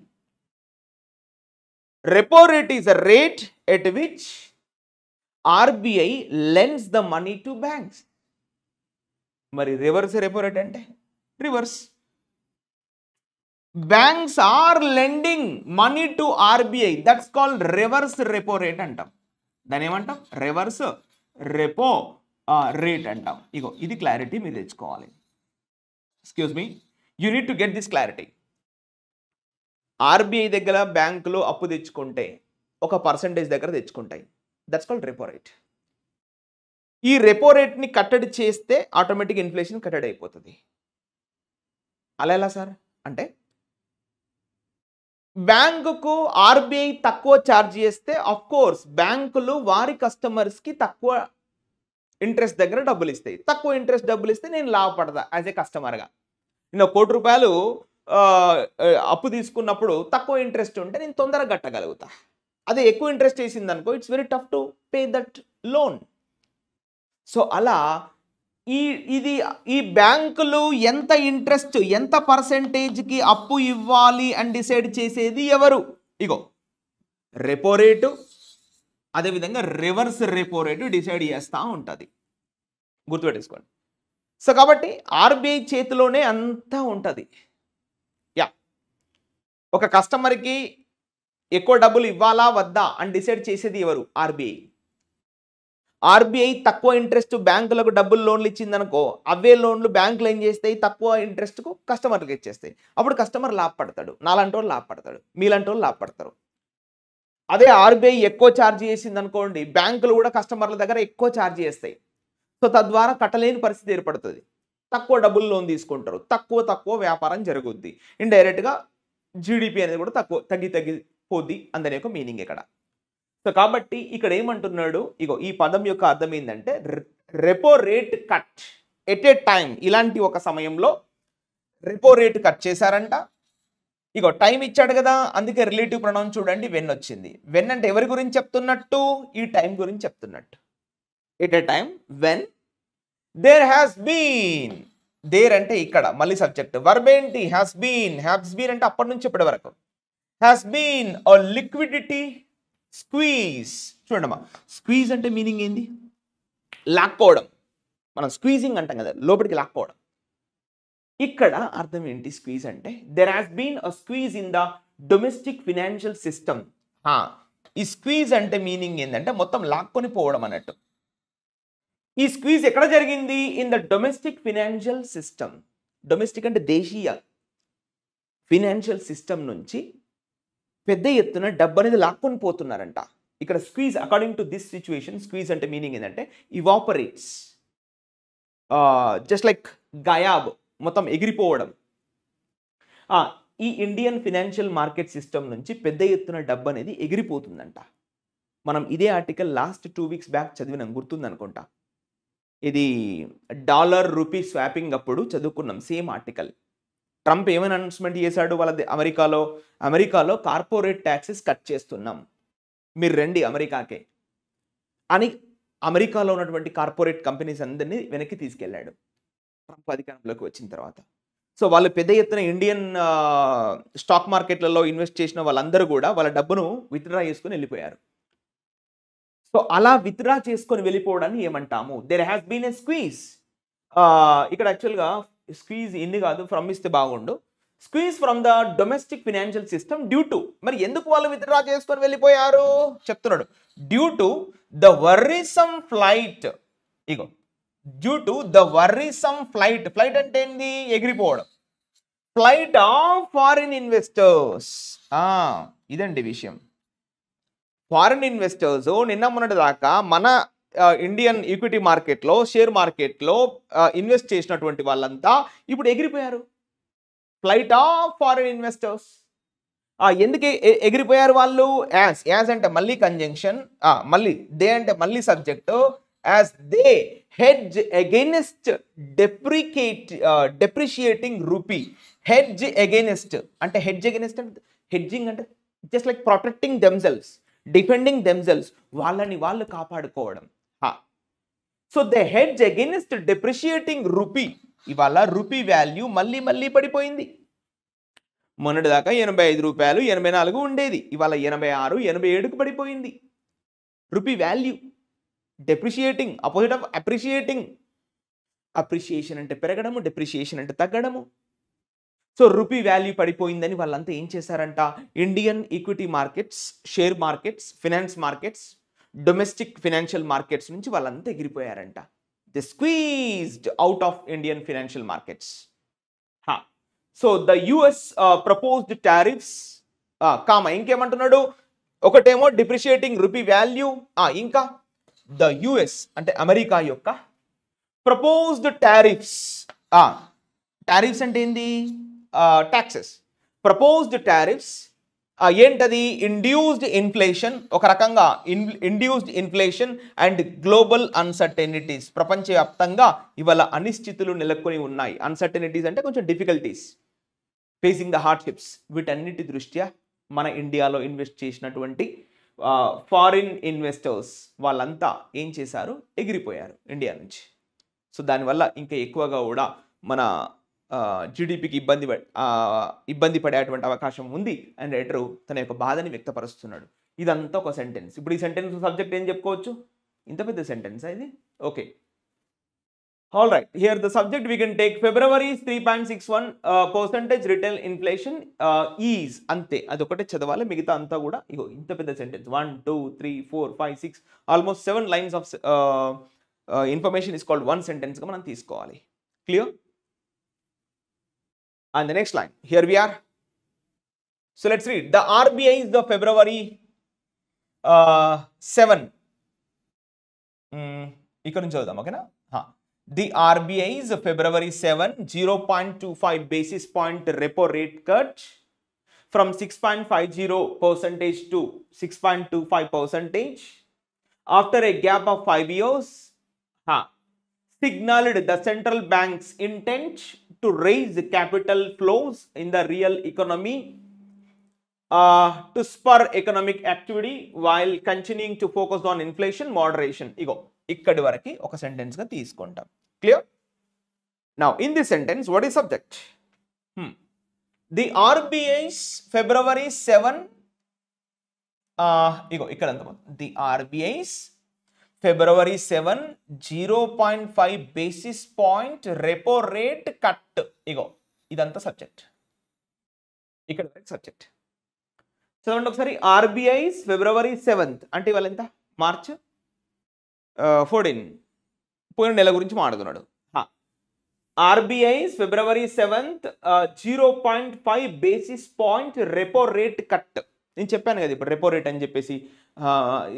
Repo rate is a rate at which RBI lends the money to banks. మరి రివర్స్ రెపో రేట్ అంటే reverse. Banks are lending money to RBI. That's called reverse repo rate అంటాం. దాని ఏమంటాం? Reverse repo rate అంటాం. ఇగో ఇది clarity మీరు తెచ్చుకోవాలి. Excuse me, you need to get this clarity. RBI దగ్గర బ్యాంకులు అప్పు తెచ్చుకుంటే ఒక పర్సంటేజ్ దగ్గర తెచ్చుకుంటాయి. That's called repo rate. ఈ రెపో రేట్ని కట్టడి చేస్తే ఆటోమేటిక్ ఇన్ఫ్లేషన్ కట్టడి అయిపోతుంది. అలా ఎలా సార్ అంటే, బ్యాంకుకు ఆర్బీఐ తక్కువ ఛార్జ్ చేస్తే ఆఫ్ కోర్స్ బ్యాంకులు వారి కస్టమర్స్కి తక్కువ ఇంట్రెస్ట్ దగ్గర డబ్బులు ఇస్తాయి. తక్కువ ఇంట్రెస్ట్ డబ్బులు ఇస్తే నేను లాభపడతా యాజ్ ఏ కస్టమర్గా. నేను ₹1,00,00,000 అప్పు తీసుకున్నప్పుడు తక్కువ ఇంట్రెస్ట్ ఉంటే నేను తొందరగా కట్టగలుగుతా. అదే ఎక్కువ ఇంట్రెస్ట్ వేసింది అనుకో, it's very tough to pay that loan. So అలా ఈ బ్యాంకులు ఎంత ఇంట్రెస్ట్, ఎంత పర్సెంటేజ్కి అప్పు ఇవ్వాలి అని డిసైడ్ చేసేది ఎవరు? ఇగో రెపో రేటు, అదేవిధంగా రివర్స్ రెపో రేటు డిసైడ్ చేస్తూ ఉంటుంది. గుర్తుపెట్టేసుకోండి. సో కాబట్టి ఆర్బీఐ చేతిలోనే అంతా ఉంటుంది. ఒక కస్టమర్కి ఎక్కువ డబ్బులు ఇవ్వాలా వద్దా అని డిసైడ్ చేసేది ఎవరు? ఆర్బీఐ. ఆర్బీఐ తక్కువ ఇంట్రెస్ట్ బ్యాంకులకు డబ్బులు లోన్లు ఇచ్చిందనుకో, అవే లోన్లు బ్యాంకులు ఏం చేస్తాయి? తక్కువ ఇంట్రెస్ట్కు కస్టమర్లకు ఇచ్చేస్తాయి. అప్పుడు కస్టమర్ లాభపడతాడు, నాలాంటి వాళ్ళు లాభపడతాడు, మీలాంటి వాళ్ళు లాభపడతారు. అదే ఆర్బీఐ ఎక్కువ ఛార్జ్ చేసింది అనుకోండి, బ్యాంకులు కూడా కస్టమర్ల దగ్గర ఎక్కువ ఛార్జ్ చేస్తాయి. సో తద్వారా కట్టలేని పరిస్థితి ఏర్పడుతుంది. తక్కువ డబ్బులు లోన్ తీసుకుంటారు, తక్కువ వ్యాపారం జరుగుద్ది. ఇండైరెక్ట్గా జీడిపి అనేది కూడా తగ్గిపోద్ది అందనే ఒక మీనింగ్ ఇక్కడ. సో కాబట్టి ఇక్కడ ఏమంటున్నాడు, ఇగో ఈ పదం యొక్క అర్థం ఏంటంటే repo rate cut at a time. ఇలాంటి ఒక సమయంలో రెపో రేట్ కట్ చేశారంట. ఇగో టైం ఇచ్చాడు కదా, అందుకే రిలేటివ్ ప్రొనౌన్ చూడండి వెన్ వచ్చింది. వెన్ అంటే ఎవరి గురించి చెప్తున్నట్టు? ఈ టైం గురించి చెప్తున్నట్టు. At a time when there has been. There అంటే ఇక్కడ మళ్ళీ సబ్జెక్ట్. వర్బ్ ఏంటి? Has been. హ్యాస్ బీన్ అంటే అప్పటి నుంచి ఇప్పటి వరకు. Has been a liquidity squeeze. చూడమ్మా, స్క్వీజ్ అంటే మీనింగ్ ఏంది? లాక్కోవడం. మనం స్క్వీజింగ్ అంటాం కదా, లోపలికి లాక్కోవడం. ఇక్కడ అర్థం ఏంటి స్క్వీజ్ అంటే? There has been a squeeze in the domestic financial system. ఈ స్క్వీజ్ అంటే మీనింగ్ ఏంటంటే మొత్తం లాక్కొని పోవడం అన్నట్టు. ఈ స్క్వీజ్ ఎక్కడ జరిగింది? In the domestic financial system. Domestic అంటే దేశీయ ఫినాన్షియల్ సిస్టమ్ నుంచి పెద్ద ఎత్తున డబ్బు అనేది లాక్కొని పోతున్నారంట. ఇక్కడ squeeze according to this situation, squeeze అంటే మీనింగ్ ఏంటంటే ఇవాపరేట్స్, జస్ట్ లైక్ గయాబ్, మొత్తం ఎగిరిపోవడం. ఈ ఇండియన్ ఫినాన్షియల్ మార్కెట్ సిస్టమ్ నుంచి పెద్ద ఎత్తున డబ్బు అనేది ఎగిరిపోతుందంట. మనం ఇదే ఆర్టికల్ లాస్ట్ 2 వీక్స్ బ్యాక్ చదివినాం, గుర్తుందనుకుంటా. ఇది డాలర్ రూపీ స్వాపింగ్ అప్పుడు చదువుకున్నాం సేమ్ ఆర్టికల్. ట్రంప్ ఏమైనా అనౌన్స్మెంట్ చేశాడు? వాళ్ళది అమెరికాలో కార్పొరేట్ ట్యాక్సెస్ కట్ చేస్తున్నాం, మీరు రండి అమెరికాకే అని అమెరికాలో ఉన్నటువంటి కార్పొరేట్ కంపెనీస్ అందరినీ వెనక్కి తీసుకెళ్లాడు ట్రంప్ అధికారంలోకి వచ్చిన తర్వాత. సో వాళ్ళు పెద్ద ఎత్తున ఇండియన్ స్టాక్ మార్కెట్లలో ఇన్వెస్ట్ చేసిన వాళ్ళందరూ కూడా వాళ్ళ డబ్బును విత్డ్రా చేసుకుని వెళ్ళిపోయారు. సో అలా విత్డ్రా చేసుకొని వెళ్ళిపోవడాన్ని ఏమంటాము? There has been a squeeze. ఇక్కడ యాక్చువల్గా స్క్వీజ్ ఇన్ని కాదు, ఫ్రమ్ ఇస్తే బాగుండు. Squeeze from the domestic financial system due to. మరి ఎందుకు వాళ్ళు విత్డ్రా చేసుకొని వెళ్ళిపోయారు చెప్తున్నాడు. Due to the worrisome flight. ఇగో due to the worrisome flight. Flight అంటే ఏంది? ఎగిరిపోవడం. Flight of foreign investors. ఇదండి విషయం. ఫారిన్ ఇన్వెస్టర్స్ నిన్న మొన్నటి దాకా మన ఇండియన్ ఈక్విటీ మార్కెట్లో, షేర్ మార్కెట్లో ఇన్వెస్ట్ చేసినటువంటి వాళ్ళంతా ఇప్పుడు ఎగిరిపోయారు. Flight of foreign investors. ఎందుకు ఎగిరిపోయారు వాళ్ళు? యాజ్ అంటే మళ్ళీ కంజంక్షన్, మళ్ళీ దే అంటే మళ్ళీ subject. As they hedge against depreciating rupee. Hedge against అంటే హెడ్జింగ్ అంటే just like protecting themselves, defending themselves, వాళ్ళని వాళ్ళు కాపాడుకోవడం. So they hedge against depreciating rupee. ఇవాళ రూపీ వాల్యూ మళ్ళీ పడిపోయింది. మొన్నటి దాకా ₹85, 84 ఉండేది. ఇవాళ 86, 87కు పడిపోయింది rupee value. Depreciating opposite of appreciating. Appreciation అంటే పెరగడము, డెప్రిషియేషన్ అంటే తగ్గడము. సో రూపీ వాల్యూ పడిపోయిందని వాళ్ళంతా ఏం చేశారంట? Indian equity markets, share markets, finance markets, domestic financial markets నుంచి వాళ్ళంతా ఎగిరిపోయారంట. The squeezed out of Indian financial markets. So the US proposed tariffs comma ఇంకేమంటున్నాడు, ఒకటేమో డిప్రిషియేటింగ్ రూపీ వాల్యూ, ఇంకా ద యుఎస్ అంటే అమెరికా యొక్క ప్రపోజ్డ్ టారిఫ్స్. టారిఫ్స్ అంటే ఏంది, ట్యాక్సెస్. ప్రపోజ్డ్ టారిఫ్స్ ఏంటది, ఇండ్యూస్డ్ ఇన్ఫ్లేషన్, ఒక రకంగా ఇండ్యూస్డ్ ఇన్ఫ్లేషన్ అండ్ గ్లోబల్ అన్సర్టెనిటీస్. ప్రపంచవ్యాప్తంగా ఇవాళ అనిశ్చితులు నెలకొని ఉన్నాయి. అన్సర్టెనిటీస్ అంటే కొంచెం డిఫికల్టీస్, ఫేసింగ్ ద హార్డ్షిప్స్. వీటన్నిటి దృష్ట్యా మన ఇండియాలో ఇన్వెస్ట్ చేసినటువంటి ఫారిన్ ఇన్వెస్టర్స్ వాళ్ళంతా ఏం చేశారు, ఎగిరిపోయారు ఇండియా నుంచి. సో దానివల్ల ఇంకా ఎక్కువగా కూడా మన జీడిపికి ఇబ్బంది పడేటువంటి అవకాశం ఉంది అని రైటరు తన యొక్క బాధని వ్యక్తపరుస్తున్నాడు. ఇదంతా ఒక సెంటెన్స్. ఇప్పుడు ఈ సెంటెన్స్ సబ్జెక్ట్ ఏం చెప్పుకోవచ్చు, ఇంత పెద్ద సెంటెన్స్ ఇది. Okay, all right. Here the subject we can take February 3.61% retail inflation is. అంతే, అదొకటే చదవాలి, మిగతా అంతా కూడా ఇగో ఇంత పెద్ద sentence. 1 2 3 4 5 6 almost 7 lines of information is called one సెంటెన్స్గా మనం తీసుకోవాలి. Clear? And the next line, here we are. So let's read. The RBI is the February 7. ఇక్కడ నుంచి చదువుదాం, ఓకేనా? The RBI is February 7, 0.25 basis point repo rate cut from 6.50% to 6.25% after a gap of 5 years. Signaled the central bank's intent to raise capital flows in the real economy to spur economic activity while continuing to focus on inflation moderation. ఇగో ఇక్కడి వరకు ఒక sentence గా తీసుకుంటాం. Clear? Now in this sentence what is subject? The RBI's February 7 ఇగో ఇక్కడ ఎంత, the RBI's February 7 0.5 basis point repo rate cut. ఇగో ఇదంతా subject, ఇక్కడ subject. చదవండి ఒకసారి. RBI's February 7th అంటే ఇవాళ ఎంత, మార్చ్ 14, పోయిన నెల గురించి మాట్లాడుతున్నాడు. RBI's February 7th 0.5 basis point repo rate cut. నేను చెప్పాను కదా ఇప్పుడు రెపో రేట్ అని చెప్పేసి.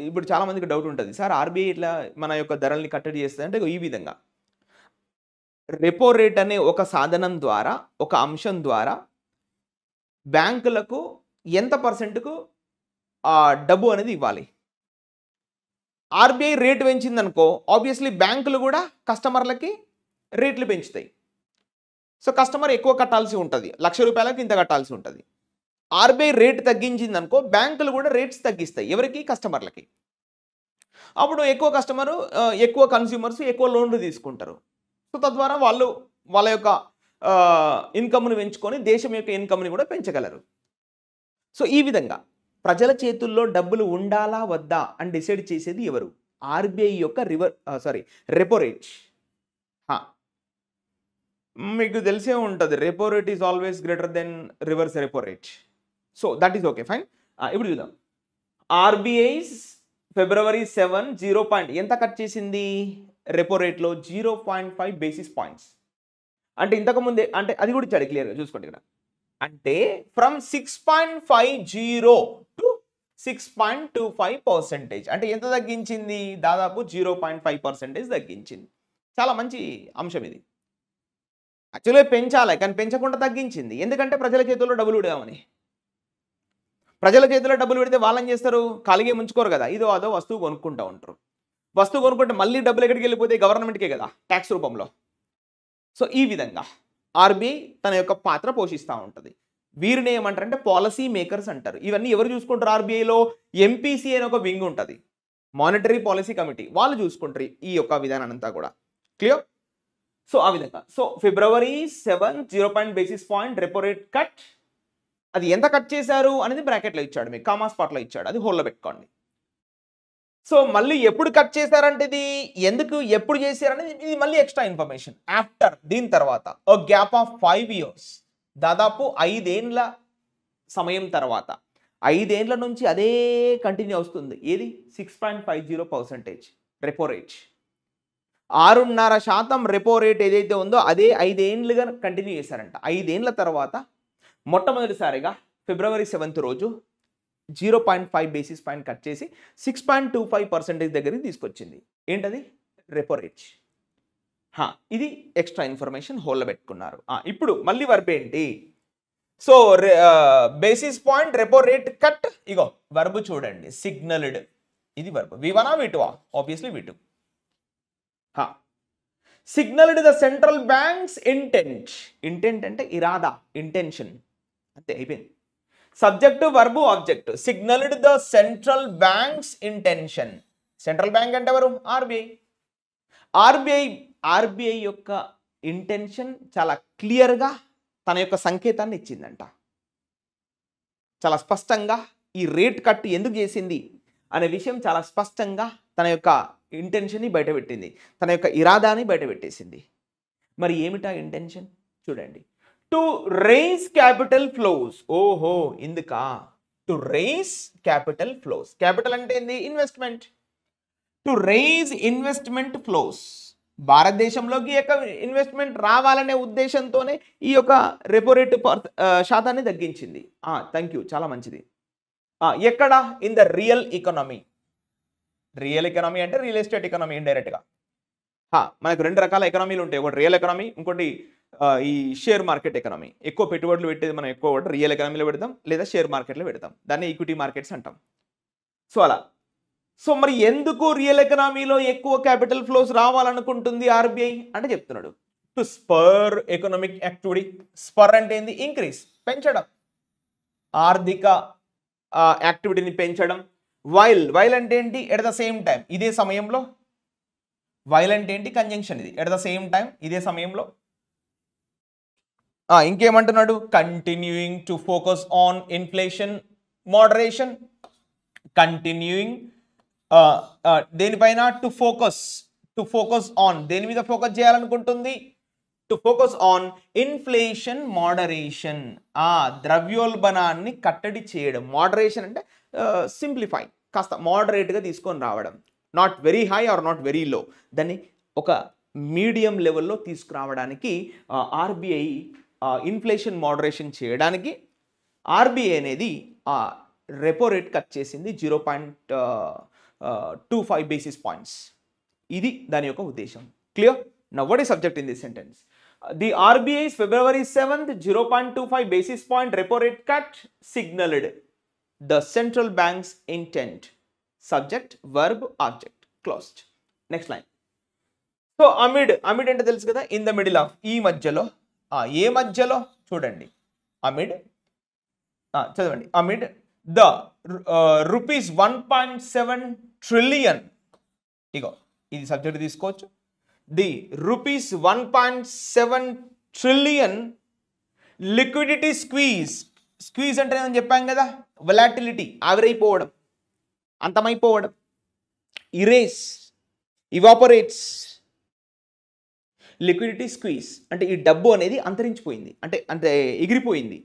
ఇప్పుడు చాలా మందికి డౌట్ ఉంటుంది, సార్ ఆర్బీఐ ఇట్లా మన యొక్క ధరల్ని కట్టడి చేస్తుంది అంటే ఈ విధంగా. రెపో రేట్ అనే ఒక సాధనం ద్వారా, ఒక అంశం ద్వారా బ్యాంకులకు ఎంత పర్సెంట్కు డబ్బు అనేది ఇవ్వాలి. ఆర్బీఐ రేటు పెంచిందనుకో, ఆబ్వియస్లీ బ్యాంకులు కూడా కస్టమర్లకి రేట్లు పెంచుతాయి. సో కస్టమర్ ఎక్కువ కట్టాల్సి ఉంటుంది, ₹1,00,000 ఇంత కట్టాల్సి ఉంటుంది. ఆర్బీఐ రేటు తగ్గించింది అనుకో, బ్యాంకులు కూడా రేట్స్ తగ్గిస్తాయి. ఎవరికి? కస్టమర్లకి. అప్పుడు ఎక్కువ కన్స్యూమర్స్ ఎక్కువ లోన్లు తీసుకుంటారు. సో తద్వారా వాళ్ళు వాళ్ళ యొక్క ఇన్కమ్ని పెంచుకొని దేశం యొక్క ఇన్కమ్ని కూడా పెంచగలరు. సో ఈ విధంగా ప్రజల చేతుల్లో డబ్బులు ఉండాలా వద్దా అని డిసైడ్ చేసేది ఎవరు? ఆర్బీఐ యొక్క రెపో రేట్. మీకు తెలిసే ఉంటుంది, repo rate is always greater than reverse repo rate. So that is okay, fine. ఇప్పుడు చూద్దాం. RBI's February 7 0. ఎంత కట్ చేసింది రెపో రేట్లో? 0.5 బేసిస్ పాయింట్స్. అంటే ఇంతకుముందే, అంటే అది కూడా ఇచ్చాడు క్లియర్గా, చూసుకోండి ఇక్కడ. అంటే ఫ్రమ్ 6.50 టు 6.25%. అంటే ఎంత తగ్గించింది? దాదాపు 0.5% తగ్గించింది. చాలా మంచి అంశం ఇది. యాక్చువల్గా పెంచాలి, కానీ పెంచకుండా తగ్గించింది. ఎందుకంటే ప్రజల చేతుల్లో డబ్బులు పెడదామని. ప్రజల చేతిలో డబ్బులు పెడితే వాళ్ళని చేస్తారు, ఖాళీగా ముంచుకోరు కదా, ఇదో అదో వస్తువు కొనుక్కుంటూ ఉంటారు. వస్తువు కొనుక్కుంటే మళ్ళీ డబ్బులు ఎక్కడికి వెళ్ళిపోతే గవర్నమెంట్కే కదా, ట్యాక్స్ రూపంలో. సో ఈ విధంగా ఆర్బీఐ తన యొక్క పాత్ర పోషిస్తూ ఉంటుంది. వీరిని ఏమంటారంటే పాలసీ మేకర్స్ అంటారు. ఇవన్నీ ఎవరు చూసుకుంటారు? ఆర్బీఐలో ఎంపీసీ అనే ఒక వింగ్ ఉంటుంది, మానిటరీ పాలసీ కమిటీ. వాళ్ళు చూసుకుంటారు ఈ యొక్క విధానాన్ని అంతా కూడా. క్లియర్? సో ఆ విధంగా. So February 7 0. Basis point repo rate cut. అది ఎంత కట్ చేశారు అనేది బ్రాకెట్లో ఇచ్చాడు, మీకు కామా స్పాట్లో ఇచ్చాడు, అది హోల్లో పెట్టుకోండి. సో మళ్ళీ ఎప్పుడు కట్ చేశారంటే ఇది ఎందుకు ఎప్పుడు చేశారనేది ఇది మళ్ళీ ఎక్స్ట్రా ఇన్ఫర్మేషన్. ఆఫ్టర్, దీని తర్వాత ఓ గ్యాప్ ఆఫ్ 5 years, దాదాపు 5 ఏండ్ల సమయం తర్వాత, 5 ఏండ్ల నుంచి అదే కంటిన్యూ వస్తుంది. ఏది? 6.50% రెపో రేట్. 6.5% రెపో రేట్ ఏదైతే ఉందో అదే 5 ఏళ్లుగా కంటిన్యూ చేశారంట. 5 ఏళ్ల తర్వాత మొట్టమొదటిసారిగా ఫిబ్రవరి 7th రోజు 0.5 బేసిస్ పాయింట్ కట్ చేసి 6.25% దగ్గరికి తీసుకొచ్చింది. ఏంటది? Repo rate. ఇది ఎక్స్ట్రా ఇన్ఫర్మేషన్ హోల్లో పెట్టుకున్నారు. ఇప్పుడు మళ్ళీ వర్బ్ ఏంటి? So basis point repo rate cut, ఇగో వర్బ్ చూడండి, సిగ్నల్డ్. ఇది verb. V1 V2? Obviously V2. Signalled the central bank's intent. Intent అంటే ఇరాదా, ఇంటెన్షన్, అంతే, అయిపోయింది. Subject, verb, object. Signalled the central bank's intention. Central bank అంటే ఎవరు? ఆర్బీఐ. ఆర్బీఐ యొక్క ఇంటెన్షన్ చాలా క్లియర్గా తన యొక్క సంకేతాన్ని ఇచ్చిందంట. చాలా స్పష్టంగా ఈ రేట్ కట్ ఎందుకు చేసింది అనే విషయం చాలా స్పష్టంగా తన యొక్క ఇంటెన్షన్ని బయటపెట్టింది, తన యొక్క ఇరాదాని బయటపెట్టేసింది. మరి ఏమిటా ఇంటెన్షన్? చూడండి. To raise capital flows. ఓహో, ఇందుకా? To raise capital flows. Capital అంటే ఏంది? Investment. To raise investment flows. భారతదేశంలోకి యొక్క ఇన్వెస్ట్మెంట్ రావాలనే ఉద్దేశంతోనే ఈ యొక్క రెపో రేట్ శాతాన్ని తగ్గించింది. థ్యాంక్ యూ, చాలా మంచిది. ఎక్కడ? In the real economy. Real economy అంటే రియల్ ఎస్టేట్ ఎకానమీ ఇండైరెక్ట్గా. మనకు 2 రకాల ఎకానమీలు ఉంటాయి. ఒకటి రియల్ ఎకానమీ, ఇంకోటి ఈ షేర్ మార్కెట్ ఎకానమీ. ఎక్కువ పెట్టుబడులు పెట్టేది మనం ఎక్కువ రియల్ ఎకానమీలో పెడతాం, లేదా షేర్ మార్కెట్లో పెడతాం. దాన్ని ఈక్విటీ మార్కెట్స్ అంటాం. సో అలా. సో మరి ఎందుకు రియల్ ఎకనామీలో ఎక్కువ క్యాపిటల్ ఫ్లోస్ రావాలనుకుంటుంది ఆర్బీఐ అంటే చెప్తున్నాడు. To spur economic activity. Spur అంటే ఏంది? ఇంక్రీజ్, పెంచడం, ఆర్థిక యాక్టివిటీని పెంచడం. వైల్ అంటే ఏంటి? ఎట్ ద సేమ్ టైం, ఇదే సమయంలో. వైల్ అంటే ఏంటి? కంజంక్షన్. ఇది ఎట్ ద సేమ్ టైం, ఇదే సమయంలో. ఇంకేమంటున్నాడు? Continuing to focus on inflation moderation. Continuing దేనిపైన? టు ఫోకస్ ఆన్, దేని మీద ఫోకస్ చేయాలనుకుంటుంది? To focus on inflation moderation. ద్రవ్యోల్బణాన్ని కట్టడి చేయడం. మోడరేషన్ అంటే సింప్లిఫై, కాస్త మోడరేట్గా తీసుకొని రావడం. Not very high or not very low, దాన్ని ఒక మీడియం లెవెల్లో తీసుకురావడానికి ఆర్బీఐ ఇన్ఫ్లేషన్ మోడరేషన్ చేయడానికి ఆర్బీఐ అనేది రెపో రేట్ కట్ చేసింది 0.25 బేసిస్ పాయింట్స్. ఇది దాని యొక్క ఉద్దేశం. Clear? Now what is subject in this sentence? The RBI's February 7th 0.25 basis point repo rate cut signaled the central bank's intent. Subject, verb, object. Closed. Next line. So amid అంటే తెలుసు కదా, in the middle of, ఈ మధ్యలో. ఏ మధ్యలో? చూడండి. Amid, చదవండి. Amid the rupees 1.7 trillion. ఇగో ఇది సబ్జెక్ట్ తీసుకోవచ్చు. The rupees 1.7 trillion liquidity squeeze. Squeeze అంటే నేను చెప్పాను కదా, వొలాటిలిటీ, ఆవిరైపోవడం, అంతమైపోవడం. Erase, evaporates. లిక్విడిటీ స్క్వీజ్ అంటే ఈ డబ్బు అనేది అంతరించిపోయింది, అంటే ఎగిరిపోయింది.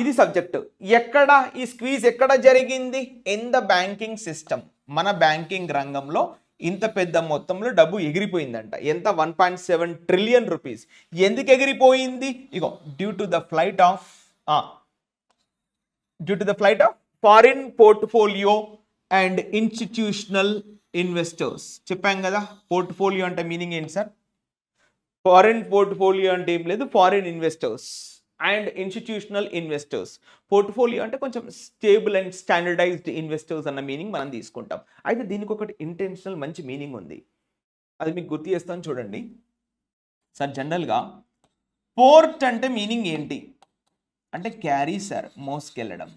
ఇది సబ్జెక్టు. ఎక్కడ ఈ స్క్వీజ్ ఎక్కడ జరిగింది? In the banking system. మన బ్యాంకింగ్ రంగంలో ఇంత పెద్ద మొత్తంలో డబ్బు ఎగిరిపోయిందంట. ఎంత? 1.7 ట్రిలియన్ రూపీస్. ఎందుకు ఎగిరిపోయింది? ఇగో due to the flight of foreign portfolio and institutional investors. చెప్పాం కదా, పోర్ట్ఫోలియో అంటే మీనింగ్ ఏంటి సార్? ఫారిన్ పోర్ట్ఫోలియో అంటే ఏం లేదు, foreign investors and institutional investors. Portfolio అంటే కొంచెం స్టేబుల్ అండ్ స్టాండర్డైజ్డ్ ఇన్వెస్టర్స్ అన్న మీనింగ్ మనం తీసుకుంటాం. అయితే దీనికి ఒకటి ఇంటెన్షనల్ మంచి మీనింగ్ ఉంది, అది మీకు గుర్తు చేస్తాను చూడండి సార్. జనరల్గా పోర్ట్ అంటే మీనింగ్ ఏంటి అంటే క్యారీ సార్, మోసుకెళ్ళడం.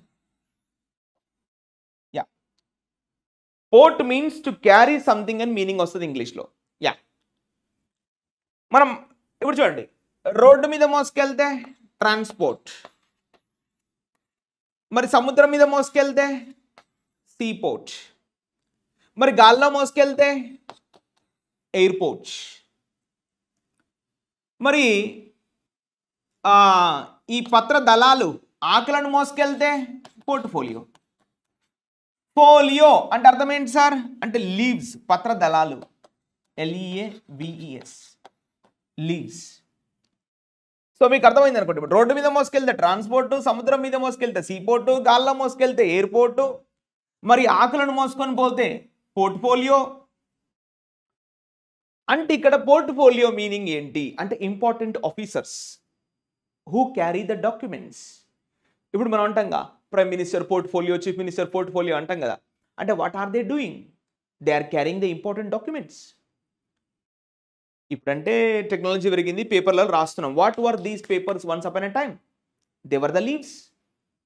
Yeah, port means to carry something అని మీనింగ్ వస్తుంది ఇంగ్లీష్లో. యా, మనం ఇప్పుడు చూడండి, రోడ్డు మీద మోసుకెళ్తే ట్రాన్స్పోర్ట్, మరి సముద్రం మీద మోసుకెళ్తే సీ పోర్ట్, మరి గాల్లో మోసుకెళ్తే ఎయిర్పోర్ట్, మరి ఈ పత్ర దళాలు ఆకులను మోసుకెళ్తే పోర్ట్ఫోలియో. ఫోలియో అంటే అర్థం ఏంటి సార్? అంటే లీవ్స్, పత్ర దళాలు. LEAVES, leaves. సో మీకు అర్థమైంది అనుకోండి. ఇప్పుడు రోడ్డు మీద మోసుకెళ్తే ట్రాన్స్పోర్ట్, సముద్రం మీద మోసుకెళ్తే సీపోర్టు, గాల్లో మోసుకెళ్తే ఎయిర్పోర్టు, మరి ఆకులను మోసుకొని పోతే పోర్ట్ఫోలియో. అంటే ఇక్కడ పోర్ట్ఫోలియో మీనింగ్ ఏంటి అంటే important officers who carry the documents. ఇప్పుడు మనం అంటాంగా prime minister portfolio, chief minister portfolio అంటాం కదా. అంటే what are they doing? They are carrying the important documents. ఇప్పుడంటే టెక్నాలజీ పెరిగింది, పేపర్లలో రాస్తున్నాం. What were these papers once upon a time? They were the leaves.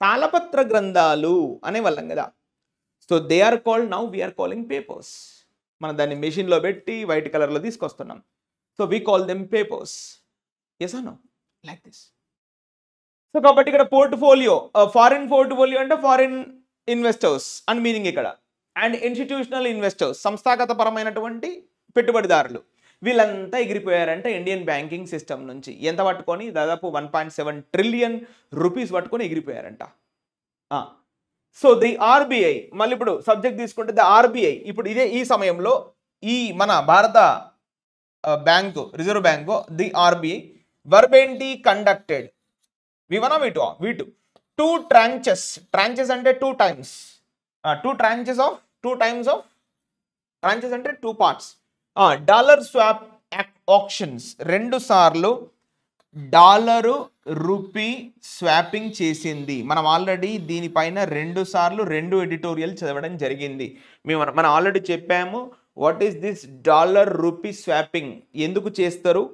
తాళపత్ర గ్రంథాలు అనేవాళ్ళం కదా. So they are called, now we are calling papers. మనం దాన్ని మెషిన్లో పెట్టి వైట్ కలర్లో తీసుకొస్తున్నాం. So we call them papers. Yes or no? Like this. So కాబట్టి ఇక్కడ పోర్ట్ఫోలియో, ఫారిన్ పోర్ట్ఫోలియో అంటే ఫారిన్ ఇన్వెస్టర్స్ అని మీనింగ్ ఇక్కడ. అండ్ ఇన్స్టిట్యూషనల్ ఇన్వెస్టర్స్, సంస్థాగత పరమైనటువంటి పెట్టుబడిదారులు, వీళ్ళంతా ఎగిరిపోయారంటే ఇండియన్ బ్యాంకింగ్ సిస్టమ్ నుంచి. ఎంత పట్టుకొని? దాదాపు 1.7 ట్రిలియన్ రూపీస్ పట్టుకొని ఎగిరిపోయారంట. సో ది ఆర్బీఐ, మళ్ళీ ఇప్పుడు సబ్జెక్ట్ తీసుకుంటే ద ఆర్బీఐ, ఇప్పుడు ఇదే ఈ సమయంలో ఈ మన భారత bank, reserve bank, the RBI verb ఏంటి? Conducted. V1 V2? V2. 2 tranches. Tranches అంటే 2 times. 2 tranches of 2 times of tranches అంటే 2 parts. డాలర్ స్వాప్ ఆప్షన్స్, 2 సార్లు డాలరు రూపీ స్వాపింగ్ చేసింది. మనం ఆల్రెడీ దీనిపైన 2 సార్లు 2 ఎడిటోరియల్ చదవడం జరిగింది. మనం ఆల్రెడీ చెప్పాము what is this dollar rupee swapping, ఎందుకు చేస్తారు,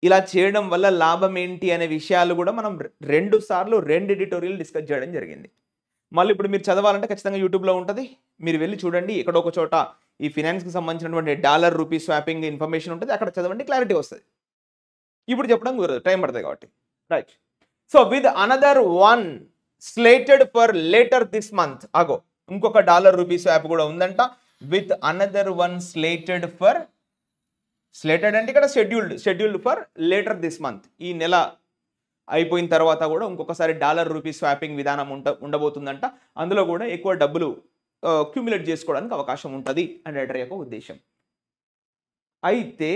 ఇలా చేయడం వల్ల లాభం ఏంటి అనే విషయాలు కూడా మనం 2 సార్లు 2 ఎడిటోరియల్ డిస్కస్ చేయడం జరిగింది. మళ్ళీ ఇప్పుడు మీరు చదవాలంటే ఖచ్చితంగా యూట్యూబ్లో ఉంటుంది, మీరు వెళ్ళి చూడండి. ఎక్కడో ఒక చోట ఈ ఫినాన్స్కి సంబంధించినటువంటి డాలర్ రూపీ స్వాపింగ్ ఇన్ఫర్మేషన్ ఉంటుంది, అక్కడ చదవండి, క్లారిటీ వస్తుంది. ఇప్పుడు చెప్పడం కుదరదు, టైం పడుతుంది కాబట్టి. Right. So with another one slated for later this month. అగో ఇంకొక డాలర్ రూపీ స్వాప్ కూడా ఉందంట. With another one slated for, slated అంటే ఇక్కడ scheduled for later this month. ఈ నెల అయిపోయిన తర్వాత కూడా ఇంకొకసారి డాలర్ రూపీ స్వాపింగ్ విధానం ఉండబోతుందంట. అందులో కూడా ఎక్కువ డబ్బులు క్యూములేట్ చేసుకోవడానికి అవకాశం ఉంటుంది అని రైటర్ యొక్క ఉద్దేశం. అయితే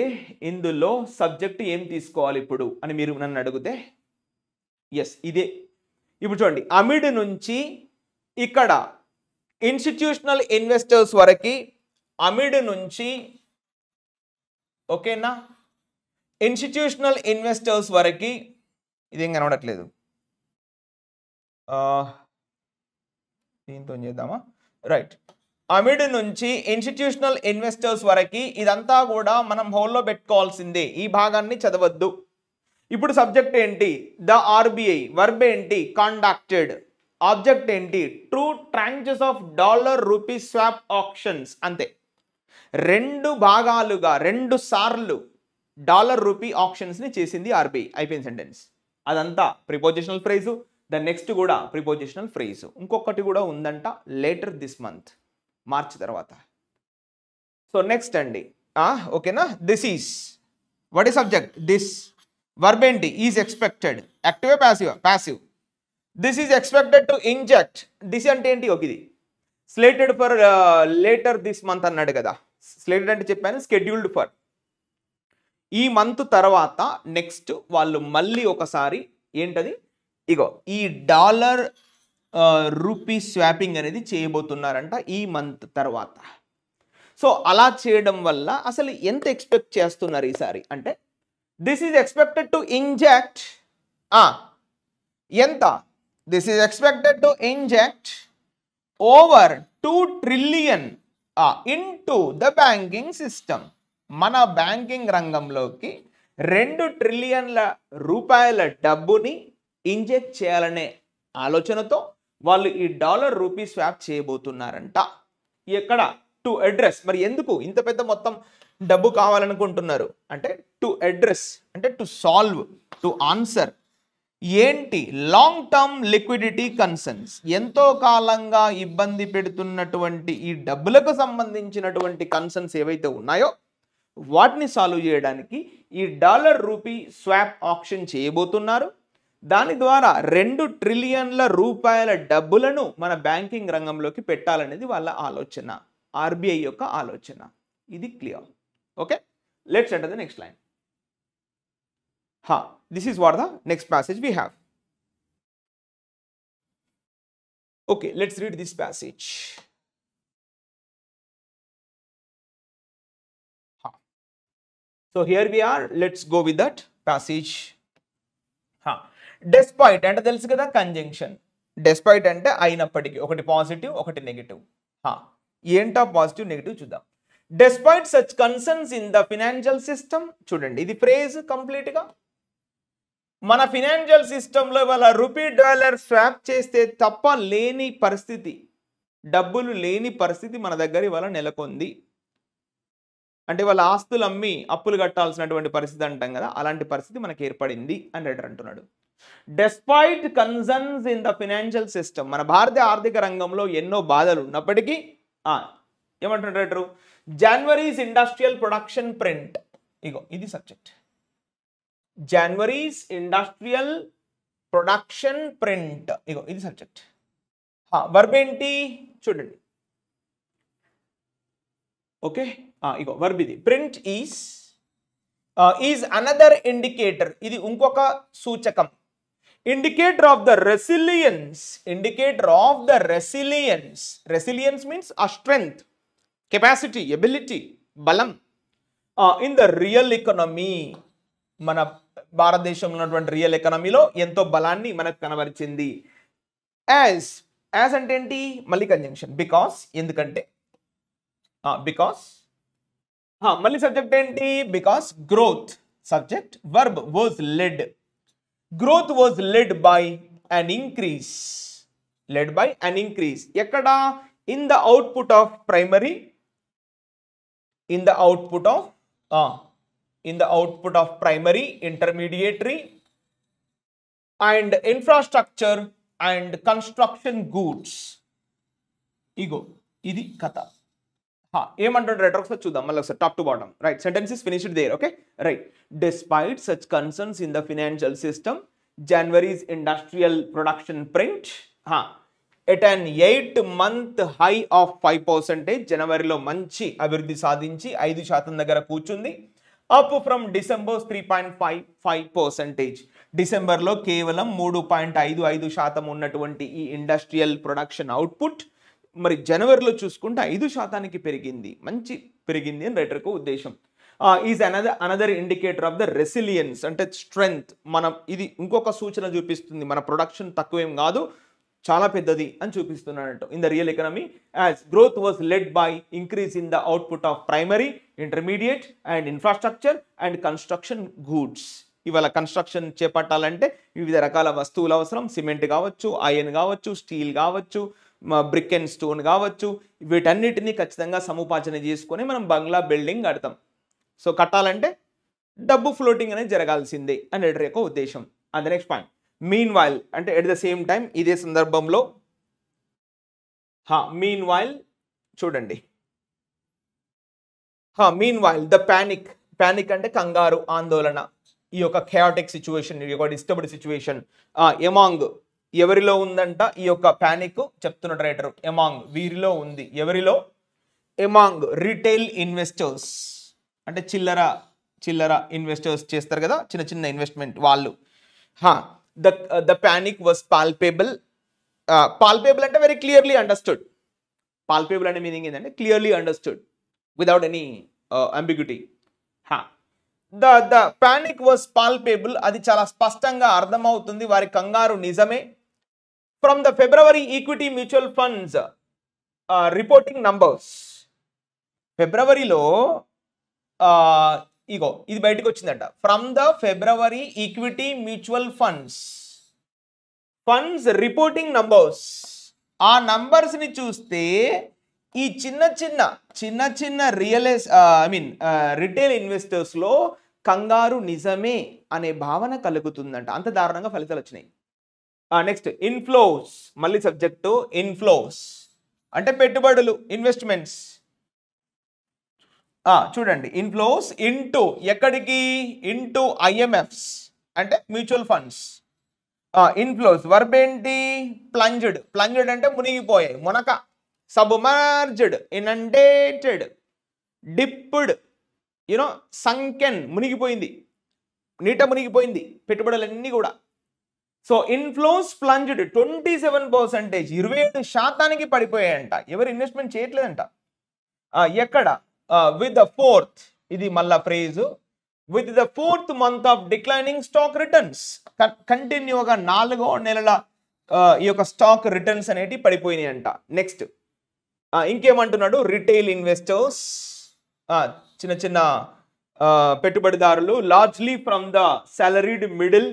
ఇందులో సబ్జెక్ట్ ఏం తీసుకోవాలి ఇప్పుడు అని మీరు నన్ను అడిగితే, ఎస్ ఇదే. ఇప్పుడు చూడండి, అమిడ్ నుంచి ఇక్కడ ఇన్స్టిట్యూషనల్ ఇన్వెస్టర్స్ వరకు, అమిడ్ నుంచి ఓకేనా, ఇన్స్టిట్యూషనల్ ఇన్వెస్టర్స్ వరకు, ఇదేం కనబడట్లేదు, దీంతో చేద్దామా? రైట్. అమిడ్ నుంచి ఇన్స్టిట్యూషనల్ ఇన్వెస్టర్స్ వరకు ఇదంతా కూడా మనం హోల్లో పెట్టుకోవాల్సిందే, ఈ భాగాన్ని చదవద్దు. ఇప్పుడు సబ్జెక్ట్ ఏంటి? The RBI. వర్బ్ ఏంటి? కండక్టెడ్. ఆబ్జెక్ట్ ఏంటి? 2 tranches of dollar rupee swap options. అంతే. 2 భాగాలుగా 2 సార్లు డాలర్ రూపీ ఆప్షన్స్ని చేసింది ఆర్బీఐ. అయిపోయింది సెంటెన్స్. అదంతా ప్రిపోజిషనల్ ఫ్రేజు. ద నెక్స్ట్ కూడా ప్రిపోజిషనల్ ఫ్రేజు. ఇంకొకటి కూడా ఉందంట, లేటర్ దిస్ మంత్, మార్చి తర్వాత. సో నెక్స్ట్ అండి, ఓకేనా. దిస్ ఈజ్, వాట్ ఈ సబ్జెక్ట్? దిస్. వర్బ్ ఏంటి? Is expected. యాక్టివే passive? Passive. This is expected to inject. This అంటే ఏంటి? ఇది slated for later this month అన్నాడు కదా. స్లేటెడ్ అంటే చెప్పాను, స్కెడ్యూల్డ్ ఫర్. ఈ మంత్ తర్వాత నెక్స్ట్ వాళ్ళు మళ్ళీ ఒకసారి ఏంటది, ఇగో ఈ డాలర్ రూపీ స్వాపింగ్ అనేది చేయబోతున్నారంట ఈ మంత్ తర్వాత. సో అలా చేయడం వల్ల అసలు ఎంత ఎక్స్పెక్ట్ చేస్తున్నారు ఈసారి అంటే, this is expected to inject ఎంత? This is expected to inject over 2 trillion into the banking system. మన బ్యాంకింగ్ రంగంలోకి 2 ట్రిలియన్ల రూపాయల డబ్బుని ఇంజెక్ట్ చేయాలనే ఆలోచనతో వాళ్ళు ఈ డాలర్ రూపీ స్వాప్ చేయబోతున్నారంట. ఎక్కడ? To address. మరి ఎందుకు ఇంత పెద్ద మొత్తం డబ్బు కావాలనుకుంటున్నారు అంటే, టు అడ్రస్ అంటే టు సాల్వ్, టు ఆన్సర్ ఏంటి? Long term liquidity concerns. ఎంతో కాలంగా ఇబ్బంది పెడుతున్నటువంటి ఈ డబ్బులకు సంబంధించినటువంటి కన్సర్న్స్ ఏవైతే ఉన్నాయో వాటిని సాల్వ్ చేయడానికి ఈ డాలర్ రూపీ స్వాప్ ఆప్షన్ చేయబోతున్నారు. దాని ద్వారా 2 ట్రిలియన్ల రూపాయల డబ్బులను మన బ్యాంకింగ్ రంగంలోకి పెట్టాలనేది వాళ్ళ ఆలోచన, ఆర్బీఐ యొక్క ఆలోచన. ఇది clear. Okay, let's enter the next line. This is what the next passage we have. Okay, let's read this passage. So here we are, let's go with that passage. Despite అంటే తెలుసు కదా conjunction. Despite అంటే అయినప్పటికీ, ఒకటి positive ఒకటి negative. ఏంటా positive negative చూద్దాం. Despite such concerns in the financial system, చూడండి ఇది ఫ్రేజ్ కంప్లీట్ గా మన ఫినాన్షియల్ సిస్టంలో ఇవాళ రూపీ డాలర్ స్వాప్ చేస్తే తప్ప లేని పరిస్థితి, డబ్బులు లేని పరిస్థితి మన దగ్గర ఇవాళ నెలకొంది. అంటే వాళ్ళ ఆస్తులు అమ్మి అప్పులు కట్టాల్సినటువంటి పరిస్థితి అంటాం కదా, అలాంటి పరిస్థితి మనకి ఏర్పడింది అని రైటర్ అంటున్నాడు. Despite concerns in the financial system, మన భారతీయ ఆర్థిక రంగంలో ఎన్నో బాధలు ఉన్నప్పటికీ ఏమంటున్నాడు writer, January's industrial production print, ఇగో ఇది subject, January's industrial production print, ఇగో ఇది సబ్జెక్ట్. వర్బ్ ఏంటి చూడండి. ఓకే, ఇగో వర్బ్ ఇది. ప్రింట్ ఈజ్ అనదర్ ఇండికేటర్, ఇది ఇంకొక సూచకం. Indicator of the resilience, indicator of the resilience, resilience means ఆ స్ట్రెంగ్త్, కెపాసిటీ, ఎబిలిటీ, బలం ఇన్ ద రియల్ ఎకనమీ, మన భారతదేశంలో ఉన్నటువంటి రియల్ ఎకనమీలో ఎంతో బలాన్ని మనకు కనబరిచింది. యాజ్ అంటే ఏంటి, మళ్ళీ కంజంక్షన్, బికాస్ ఎందుకంటే, బికాస్ మళ్ళీ సబ్జెక్ట్ ఏంటి, because growth subject, verb was led, growth was led by an increase, led by an increase ఎక్కడ, in the output of primary, in the output of primary, intermediary and infrastructure and construction goods. ఇగో ఇది కథ. ఏమంటాడు writer ఒకసారి చూద్దాం మళ్ళీ ఒకసారి top to bottom. Right, sentence is finished there. Okay, right. Despite such concerns in the financial system, January's industrial production print at an 8-month high of 5%, జనవరిలో మంచి అభివృద్ధి సాధించి 5% దగ్గర కూర్చుంది. అప్ ఫ్రమ్ డిసెంబర్ 3.55%, డిసెంబర్లో కేవలం 3.55% ఉన్నటువంటి ఈ ఇండస్ట్రియల్ ప్రొడక్షన్ అవుట్పుట్ మరి జనవరిలో చూసుకుంటే 5% పెరిగింది, మంచి పెరిగింది అని రైటర్కు ఉద్దేశం. Is another indicator of the resilience, అంటే స్ట్రెంగ్త్, మనం ఇది ఇంకొక సూచన చూపిస్తుంది, మన ప్రొడక్షన్ తక్కువేం కాదు, చాలా పెద్దది అని చూపిస్తున్నట్టు. In the real economy as growth was led by increase in the output of primary, intermediate and infrastructure and construction goods. ఇవాళ కన్స్ట్రక్షన్ చేపట్టాలంటే వివిధ రకాల వస్తువులు అవసరం, సిమెంట్ కావచ్చు, ఐరన్ కావచ్చు, స్టీల్ కావచ్చు, బ్రిక్ అండ్ స్టోన్ కావచ్చు, వీటన్నిటిని ఖచ్చితంగా సముపార్జన చేసుకొని మనం బంగ్లా బిల్డింగ్ కడతాం. సో కట్టాలంటే డబ్బు ఫ్లోటింగ్ అనేది జరగాల్సిందే అని రైటర్ యొక్క ఉద్దేశం. And the next point, mean while అంటే ఎట్ ద సేమ్ టైం, ఇదే సందర్భంలో, మీన్ వైల్ చూడండి, mean while the panic, panic అంటే కంగారు, ఆందోళన, ఈ యొక్క chaotic సిచ్యువేషన్, ఈ యొక్క డిస్టర్బ్డ్ సిచ్యువేషన్ ఎమాంగ్, ఎవరిలో ఉందంట ఈ యొక్క ప్యానిక్ చెప్తున్నాడు రైటర్, ఎమాంగ్ వీరిలో ఉంది, ఎవరిలో, ఎమాంగ్ రిటైల్ ఇన్వెస్టర్స్, అంటే చిల్లర ఇన్వెస్టర్స్ చేస్తారు కదా చిన్న చిన్న ఇన్వెస్ట్మెంట్ వాళ్ళు. The panic was palpable, palpable అంటే వెరీ క్లియర్లీ అండర్స్టూడ్, పాల్పేబుల్ అంటే మీనింగ్ ఏంటంటే clearly understood without any ambiguity. The panic was palpable, అది చాలా స్పష్టంగా అర్థమవుతుంది, వారి కంగారు నిజమే. From the February equity mutual funds reporting numbers, ఫిబ్రవరిలో ఇగో ఇది బయటకు వచ్చిందట. From the February equity mutual funds reporting numbers, ఆ నంబర్స్ ని చూస్తే ఈ చిన్న చిన్న రిటైల్ ఇన్వెస్టర్స్ లో కంగారు నిజమే అనే భావన కలుగుతుందంట, అంత దారుణంగా ఫలితాలు వచ్చినాయి. నెక్స్ట్ ఇన్ఫ్లోస్, మళ్ళీ సబ్జెక్టు ఇన్ఫ్లోస్ అంటే పెట్టుబడులు, ఇన్వెస్ట్మెంట్స్. చూడండి, ఇన్ఫ్లోస్ ఇంటూ ఎక్కడికి, ఇంటూ ఐఎంఎఫ్స్ అంటే మ్యూచువల్ ఫండ్స్. ఇన్ఫ్లోస్ వర్బ్ ఏంటి, ప్లంజ్డ్ అంటే మునిగిపోయాయి, మునక, submerged, inundated, dipped, you know sunken మునిగిపోయింది, నీట మునిగిపోయింది పెట్టుబడులన్నీ కూడా. సో ఇన్ఫ్లోస్ ప్లంజ్డ్ 27%, 27% పడిపోయాయంట. ఎవరు ఇన్వెస్ట్మెంట్ చేయట్లేదంట. ఎక్కడ విత్ ద ఫోర్త్, ఇది మళ్ళా phrase, with the fourth month of declining stock returns, కంటిన్యూగా 4వ నెలల ఈ యొక్క స్టాక్ రిటర్న్స్ అనేవి పడిపోయినాయి అంట. నెక్స్ట్ ఇంకేమంటున్నాడు, రిటైల్ ఇన్వెస్టర్స్, చిన్న చిన్న పెట్టుబడిదారులు, largely from the salaried middle,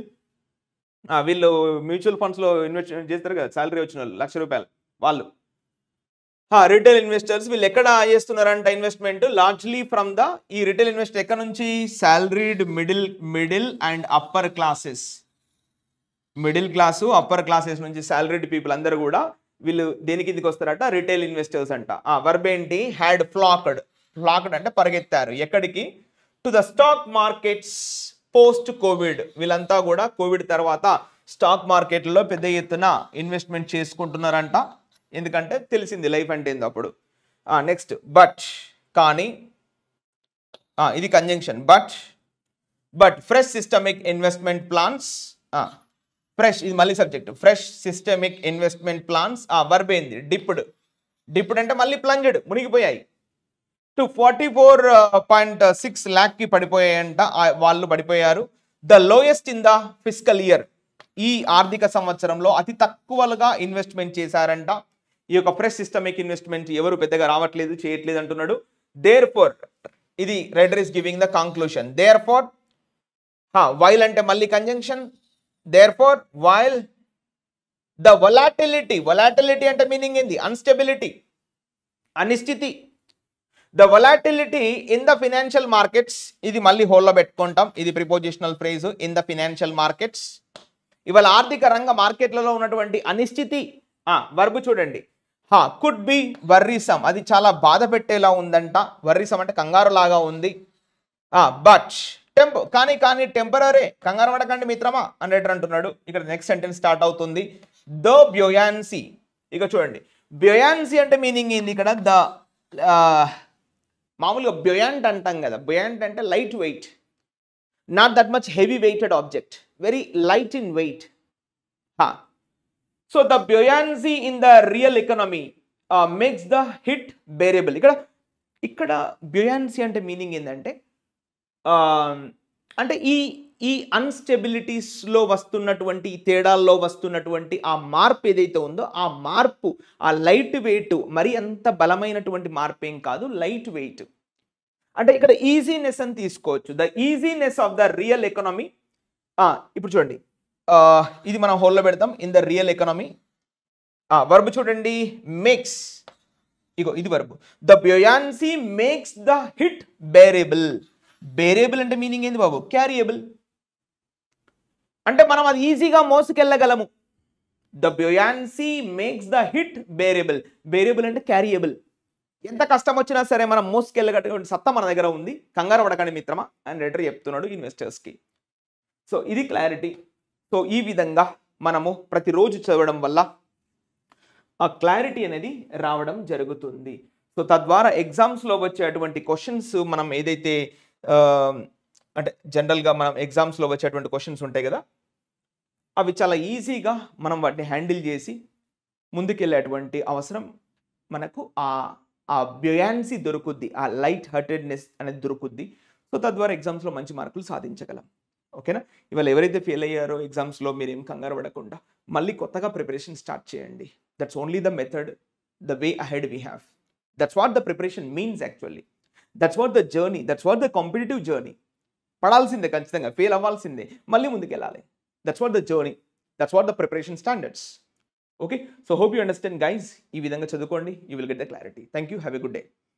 వీళ్ళు మ్యూచువల్ ఫండ్స్లో ఇన్వెస్ట్ చేస్తారు కదా, సాలరీ వచ్చిన వాళ్ళు ₹1,00,000 వాళ్ళు. రిటైల్ ఇన్వెస్టర్స్ వీళ్ళు ఎక్కడ చేస్తున్నారంట ఇన్వెస్ట్మెంట్, లార్జ్లీ ఫ్రమ్ ద, ఈ రిటైల్ ఇన్వెస్టర్ ఎక్కడ నుంచి, salaried middle and upper classes, middle class upper classes నుంచి సాలరీడ్ పీపుల్ అందరూ కూడా వీళ్ళు దేని కిందకి వస్తారట, రిటైల్ ఇన్వెస్టర్స్ అంట. వర్బ్ ఏంటి, హ్యాడ్ ఫ్లాక్డ్ అంటే పరిగెత్తారు ఎక్కడికి, to the stock markets post Covid. వీళ్ళంతా కూడా కోవిడ్ తర్వాత స్టాక్ మార్కెట్లో పెద్ద ఎత్తున ఇన్వెస్ట్మెంట్ చేసుకుంటున్నారంట. ఎందుకంటే తెలిసింది లైఫ్ అంటే ఏందో అప్పుడు. నెక్స్ట్ బట్, కానీ, ఇది conjunction, but fresh systemic investment plans, fresh ఇది మళ్ళీ subject, fresh systemic investment plans. Verb ఏంది, డిప్డ్ అంటే మళ్ళీ ప్లంజ్డ్ మునిగిపోయాయి, టు 44.6 lakh పడిపోయాయంట, వాళ్ళు పడిపోయారు. The lowest in the fiscal year, ఈ ఆర్థిక సంవత్సరంలో అతి తక్కువగా ఇన్వెస్ట్మెంట్ చేశారంట. ఈ యొక్క ఫ్రెష్ సిస్టమిక్ ఇన్వెస్ట్మెంట్ ఎవరు పెద్దగా రావట్లేదు, చేయట్లేదు అంటున్నాడు. దేర్ ఫోర్, ఇది writer is giving the conclusion. Therefore, while అంటే మళ్ళీ conjunction, therefore while the volatility అంటే మీనింగ్ ఏంది, అన్స్టెబిలిటీ, అనిశ్చితి. The volatility in the financial markets, ఇది మళ్ళీ హోల్లో పెట్టుకుంటాం, ఇది prepositional phrase, in the financial markets. ఇవాళ ఆర్థిక రంగ మార్కెట్లలో ఉన్నటువంటి అనిశ్చితి, వర్బ్ చూడండి, కుడ్ బి వర్రీసమ్, అది చాలా బాధ పెట్టేలా ఉందంట. వర్రీసమ్ అంటే కంగారు లాగా ఉంది. బట్ కానీ టెంపరరీ, కంగారు పడకండి మిత్రమా అని రైటర్ అంటున్నాడు. ఇక్కడ నెక్స్ట్ సెంటెన్స్ స్టార్ట్ అవుతుంది, ద బ్యోయాన్సీ. ఇక చూడండి, బ్యోయాన్సీ అంటే మీనింగ్ ఏంది ఇక్కడ, ద మామూలుగా బ్యోయాంట్ అంటాం కదా, బ్యోయాంట్ అంటే light weight, not that much heavy weighted object, very light in weight. So the buoyancy in the real economy makes the hit bearable. ఇక్కడ బ్యోయాన్సీ అంటే మీనింగ్ ఏంటంటే, అంటే ఈ అన్స్టెబిలిటీస్లో వస్తున్నటువంటి, ఈ తేడాల్లో వస్తున్నటువంటి ఆ మార్పు ఏదైతే ఉందో, ఆ మార్పు, ఆ లైట్ వెయిట్, మరి అంత బలమైనటువంటి మార్పు ఏం కాదు, లైట్ వెయిట్. అంటే ఇక్కడ ఈజీనెస్ అని తీసుకోవచ్చు, the easiness of the real economy. ఇప్పుడు చూడండి, ఇది మనం హోల్లో పెడతాం, in the real economy. Verb చూడండి, మేక్స్, ఇగో ఇది verb, the buoyancy makes the hit bearable. Bearable అంటే మీనింగ్ ఏంది బాబు, క్యారియబుల్, అంటే మనం అది ఈజీగా మోసుకెళ్ళగలము. The buoyancy makes the hit bearable. Bearable అంటే క్యారియబుల్, ఎంత కష్టం వచ్చినా సరే మనం మోసుకెళ్ళగటువంటి సత్తా మన దగ్గర ఉంది, కంగారు పడకండి మిత్రమా అని రైటర్ చెప్తున్నాడు ఇన్వెస్టర్స్కి. సో ఇది క్లారిటీ. సో ఈ విధంగా మనము ప్రతిరోజు చదవడం వల్ల ఆ క్లారిటీ అనేది రావడం జరుగుతుంది. సో తద్వారా ఎగ్జామ్స్లో వచ్చేటువంటి క్వశ్చన్స్ మనం ఏదైతే అంటే జనరల్గా మనం ఎగ్జామ్స్లో వచ్చేటువంటి క్వశ్చన్స్ ఉంటాయి కదా, అవి చాలా ఈజీగా మనం వాటిని హ్యాండిల్ చేసి ముందుకెళ్ళేటువంటి అవసరం మనకు ఆ బ్యోయాన్సీ దొరుకుద్ది, ఆ లైట్ హార్టెడ్నెస్ అనేది దొరుకుద్ది. సో తద్వారా ఎగ్జామ్స్లో మంచి మార్కులు సాధించగలం. ఓకేనా? ఇవాళ ఎవరైతే ఫెయిల్ అయ్యారో ఎగ్జామ్స్లో మీరేం కంగారు పడకుండా మళ్ళీ కొత్తగా ప్రిపరేషన్ స్టార్ట్ చేయండి. That's only the method, the way ahead we have. That's what the preparation means actually. That's what the journey, that's what the competitive journey. పడాల్సిందే, ఖచ్చితంగా ఫెయిల్ అవ్వాల్సిందే, మళ్ళీ ముందుకు వెళ్ళాలి. That's what the journey, that's what the preparation standards. Okay, so hope you understand guys. ఈ విధంగా చదువుకోండి, you will get the clarity. Thank you, have a good day.